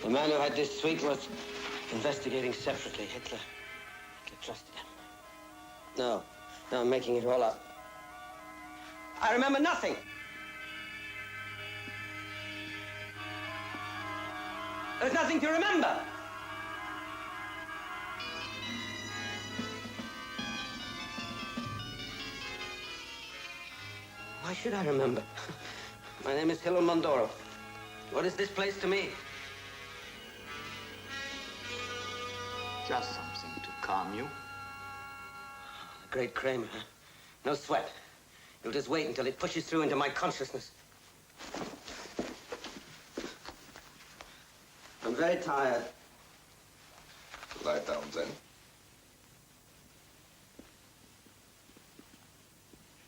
S20: The man who had this suite was investigating separately. Hitler trusted him. No, I'm making it all up. I remember nothing. There's nothing to remember. Why should I remember? My name is Hilo Mondoro. What is this place to me?
S4: Just something to calm you.
S20: The great Kramer, huh? No sweat. You'll just wait until it pushes through into my consciousness. I'm very tired.
S12: Lie down, then.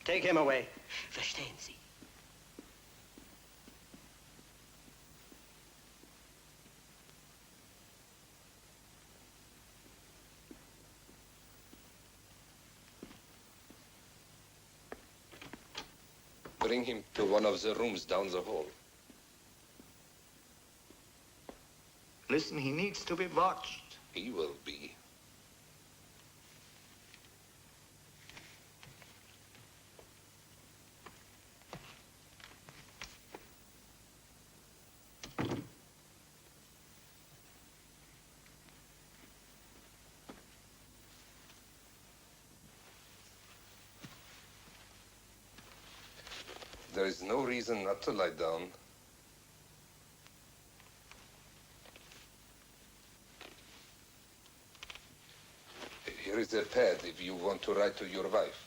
S20: Take him away. Verstehen Sie?
S12: Bring him to one of the rooms down the hall.
S4: Listen, he needs to be watched.
S12: He will be. there is no reason not to lie down. Here is a pad if you want to write to your wife.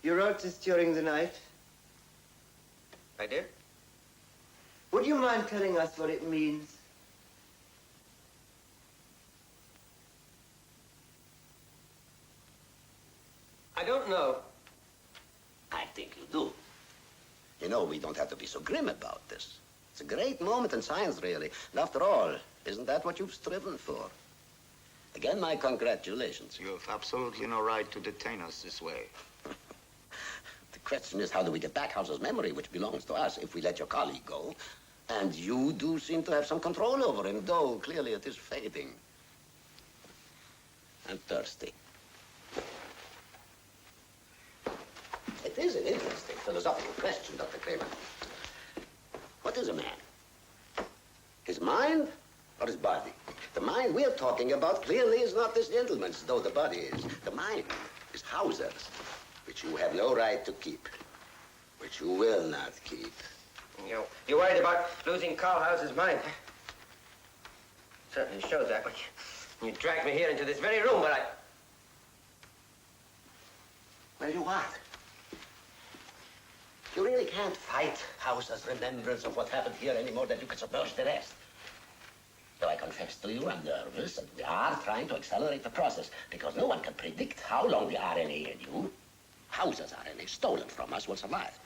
S20: You wrote this during the night?
S6: I did?
S20: Would you mind telling us what it means?
S6: I don't know.
S21: I think you do. You know, we don't have to be so grim about this. It's a great moment in science, really. And after all, isn't that what you've striven for? Again, my congratulations.
S4: You have absolutely no right to detain us this way.
S21: The question is, how do we get back Hauser's memory, which belongs to us, if we let your colleague go? And you do seem to have some control over him, though clearly it is fading. I'm thirsty. It is an interesting philosophical question, Dr. Kramer. What is a man? His mind or his body? The mind we're talking about clearly is not this gentleman's, though the body is. The mind is Hauser's, which you have no right to keep, which you will not keep.
S6: You're worried about losing Carl Hauser's mind, huh? Certainly shows that when you dragged me here into this very room where I...
S21: Well, you what? You really can't fight Hauser's remembrance of what happened here any more than you can submerge the rest. Though I confess to you, I'm nervous, and we are trying to accelerate the process, because no one can predict how long the RNA in you, Hauser's RNA, stolen from us, will survive.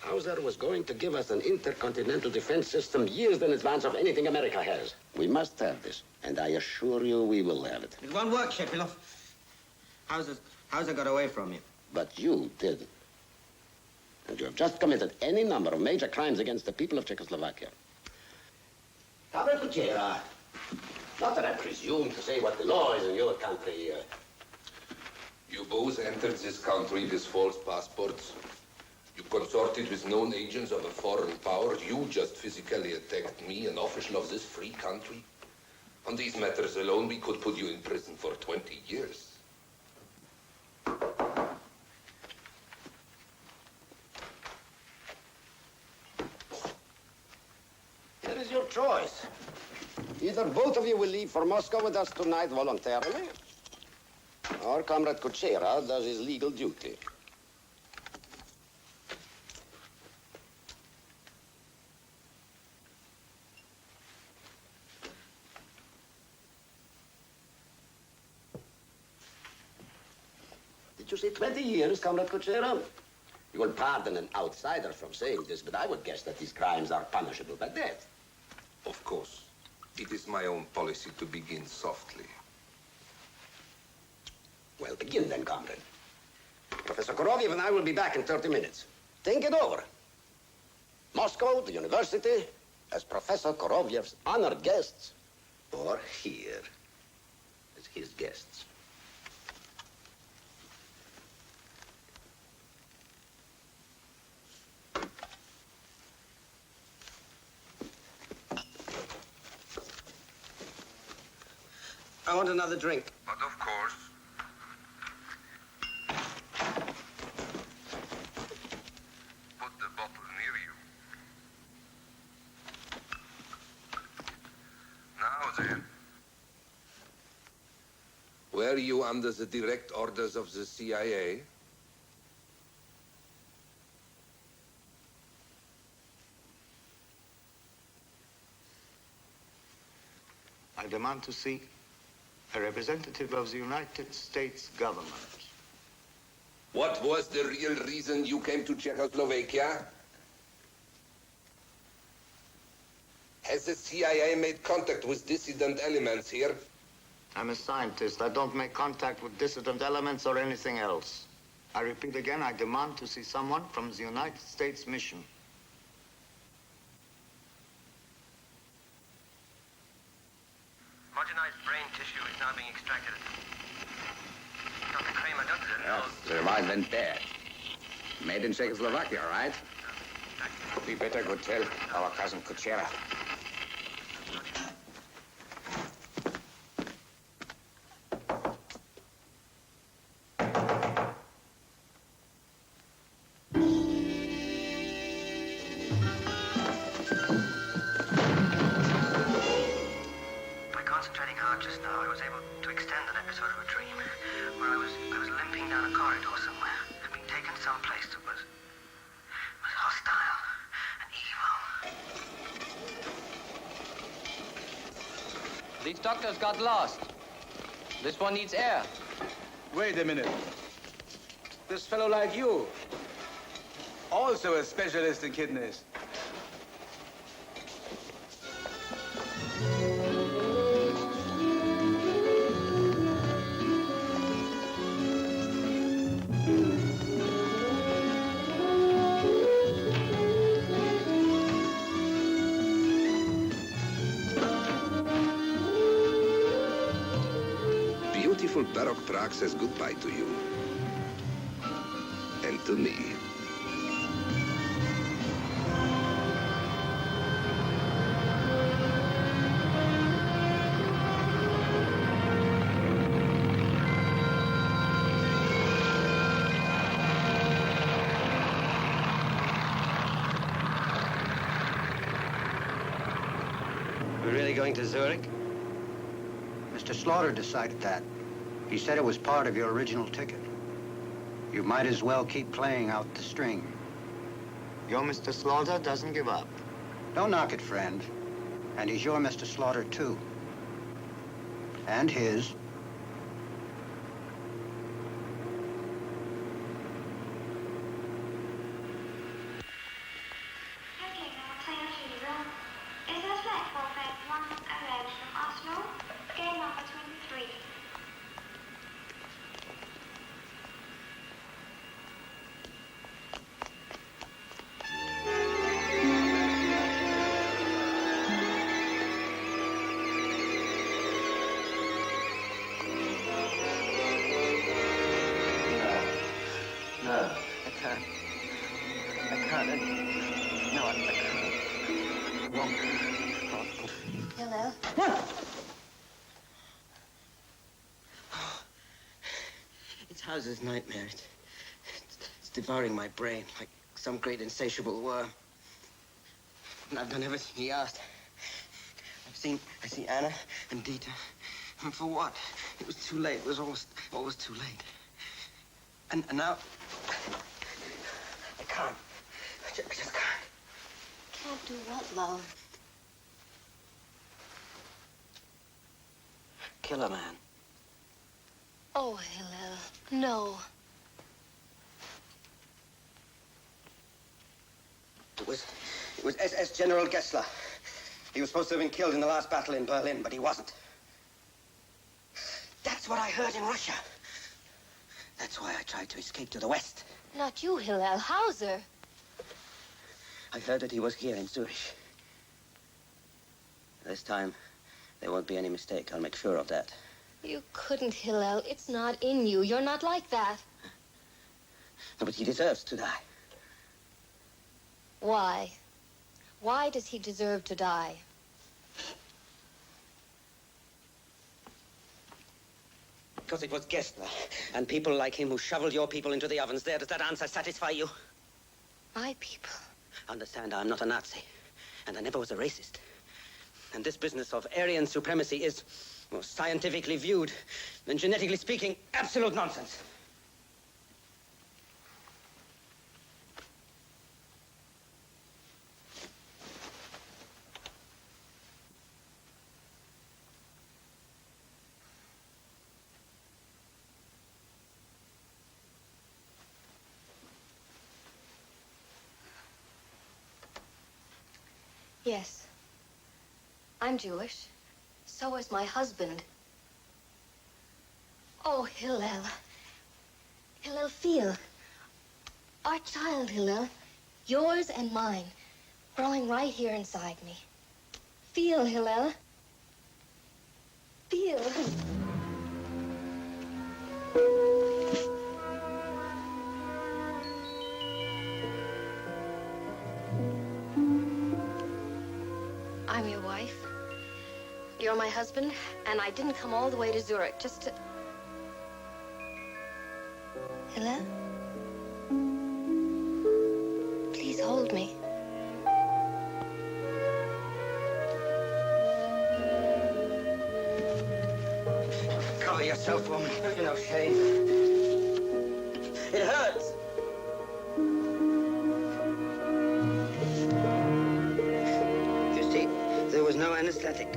S21: Hauser was going to give us an intercontinental defense system years in advance of anything America has. We must have this, and I assure you we will have it.
S20: It won't work, Shepilov. Hauser got away from you.
S21: But you didn't. And you have just committed any number of major crimes against the people of Czechoslovakia. Comrade Kuchera, not that I presume to say what the law is in your country.
S12: You both entered this country with false passports. You consorted with known agents of a foreign power. You just physically attacked me, an official of this free country. On these matters alone, we could put you in prison for 20 years.
S21: That is your choice. Either both of you will leave for Moscow with us tonight voluntarily, or Comrade Kuchera does his legal duty. Did you say 20 years, Comrade Kuchera? You will pardon an outsider from saying this, but I would guess that these crimes are punishable by death.
S12: Of course. It is my own policy to begin softly.
S21: Well, begin then, comrade. Professor Koroviev and I will be back in 30 minutes. Think it over. Moscow, the university, as Professor Koroviev's honored guests, or here as his guests.
S20: I want another drink.
S12: But of course. Put the bottle near you. Now then. Were you under the direct orders of the CIA?
S4: I demand to see a representative of the United States government.
S12: What was the real reason you came to Czechoslovakia? Has the CIA made contact with dissident elements here?
S4: I'm a scientist. I don't make contact with dissident elements or anything else. I repeat again, I demand to see someone from the United States mission.
S6: Homogenized brain tissue is now being extracted. Dr. Kramer, Dr.
S11: Yes, the wine went bad. Made in Czechoslovakia, right? We better go tell our cousin Kuchera.
S6: By concentrating hard just now, I was able to extend an episode of a dream where I was limping down a corridor somewhere, being taken someplace that was hostile and evil.
S3: These doctors got lost. This one needs air.
S13: Wait a minute. This fellow like you, also a specialist in kidneys.
S12: Beautiful Baroque Prague says goodbye to you. And to me.
S20: We're really going to Zurich?
S22: Mr. Slaughter decided that. He said it was part of your original ticket. You might as well keep playing out the string.
S4: Your Mr. Slaughter doesn't give up.
S22: Don't knock it, friend. And he's your Mr. Slaughter, too. And his.
S24: Is there a flight for Flight 1 arrives from Oslo? Gate number 23.
S20: No, I can't. I can't. No, I can't. I won't.
S24: Hello?
S20: It's Hauser's nightmare. It's devouring my brain like some great insatiable worm. And I've done everything he asked. I see Anna and Dieter. And for what? It was too late. It was always too late. And now I can't. I just can't.
S24: Can't do what, love?
S20: Kill a man.
S24: Oh, Hillel, no.
S20: It was SS General Gessler. He was supposed to have been killed in the last battle in Berlin, but he wasn't. That's what I heard in Russia. That's why I tried to escape to the west.
S24: Not you, Hillel. Hauser.
S20: I heard that he was here in Zurich. This time, there won't be any mistake. I'll make sure of that.
S24: You couldn't, Hillel. It's not in you. You're not like that.
S20: No, but he deserves to die.
S24: Why? Why does he deserve to die?
S20: Because it was Gessler and people like him who shoveled your people into the ovens there. Does that answer satisfy you?
S24: My people?
S20: Understand, I'm not a Nazi, and I never was a racist. And this business of Aryan supremacy is, well, scientifically viewed and genetically speaking, absolute nonsense.
S24: Yes. I'm Jewish. So is my husband. Oh, Hillel.
S15: Hillel, feel. Our child, Hillel. Yours and mine. Growing right here inside me. Feel, Hillel. Feel. I'm your wife. You're my husband, and I didn't come all the way to Zurich just to... Hillel? Please hold me.
S20: Cover yourself, woman. Have you no shame? It hurts. You see, there was no anesthetic.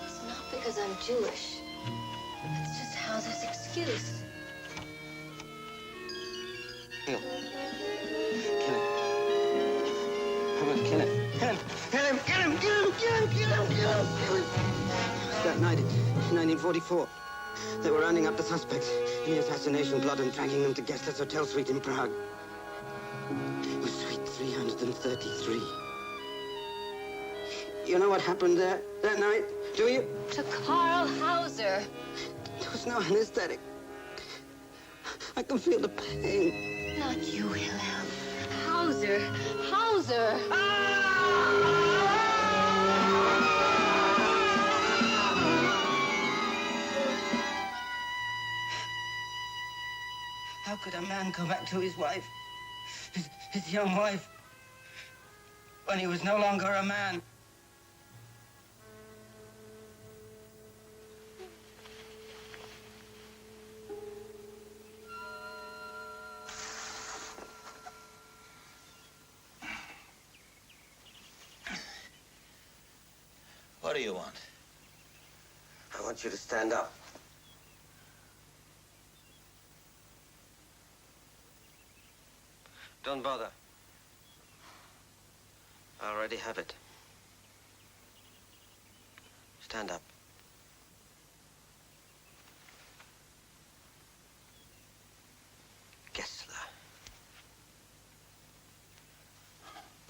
S15: It's not because I'm Jewish. It's just Hauser's excuse.
S20: Kill. Kill him. Come on, kill him. Kill him. Kill him. Kill him. Kill him. Kill him. Kill him. Kill him. Kill him. That night in 1944, they were rounding up the suspects in the assassination plot and dragging them to Gessler's hotel suite in Prague. It was suite 333. You know what happened there that night, do you?
S15: To Karl Hauser.
S20: There was no anesthetic. I can feel the pain.
S15: Not you, Hillel. Hauser. Hauser.
S20: How could a man go back to his wife, his young wife, when he was no longer a man?
S21: What do you want?
S20: I want you to stand up. Don't bother. I already have it. Stand up. Gessler.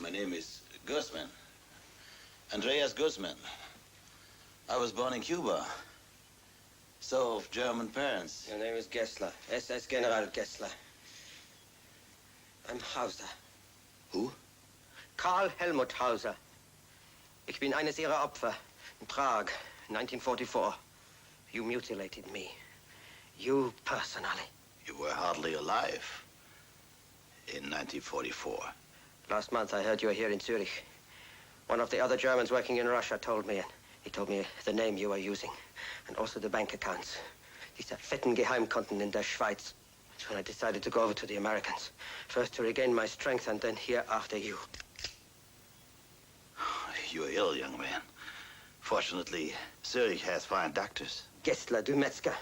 S21: My name is Guzman. Andreas Guzman. I was born in Cuba. So of German parents.
S20: Your name is Gessler. SS General Gessler. I'm Hauser.
S21: Who?
S20: Karl Helmut Hauser. Ich bin eines Ihrer Opfer. In Prague, 1944. You mutilated me. You personally.
S21: You were hardly alive in 1944.
S20: Last month I heard you were here in Zurich. One of the other Germans working in Russia told me, and he told me the name you were using, and also the bank accounts. Diese fetten Geheimkonten in der Schweiz. That's when I decided to go over to the Americans. First to regain my strength, and then here after you.
S21: You are ill, young man. Fortunately, Zurich has fine doctors.
S20: Gessler, du Metzger.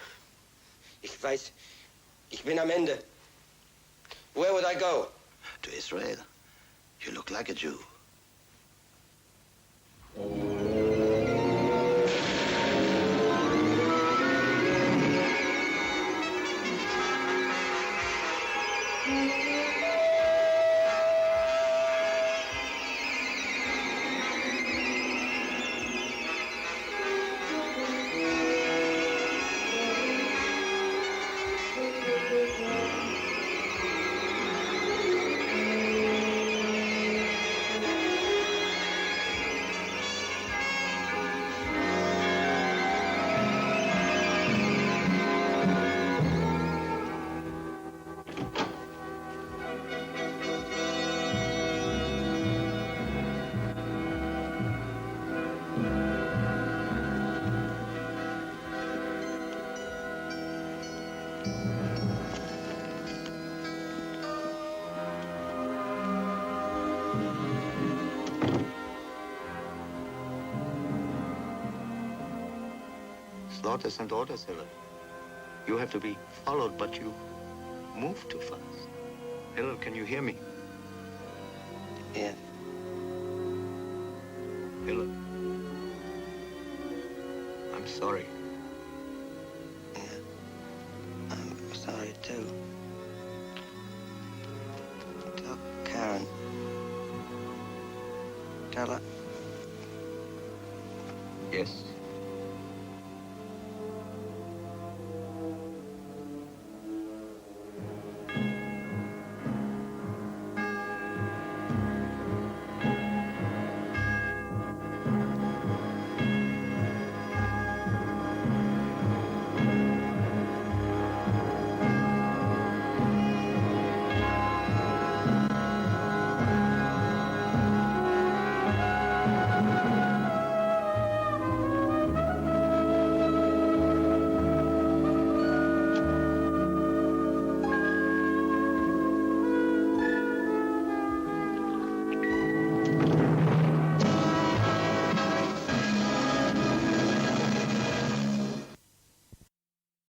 S20: Ich weiß, ich bin am Ende. Where would I go?
S21: To Israel. You look like a Jew.
S4: Orders and orders, Hillel. You have to be followed, but you move too fast. Hillel, can you hear me?
S20: Yeah.
S4: Hillel.
S20: sorry. Yeah. I'm sorry, too. Tell Karen. Tell her.
S21: Yes.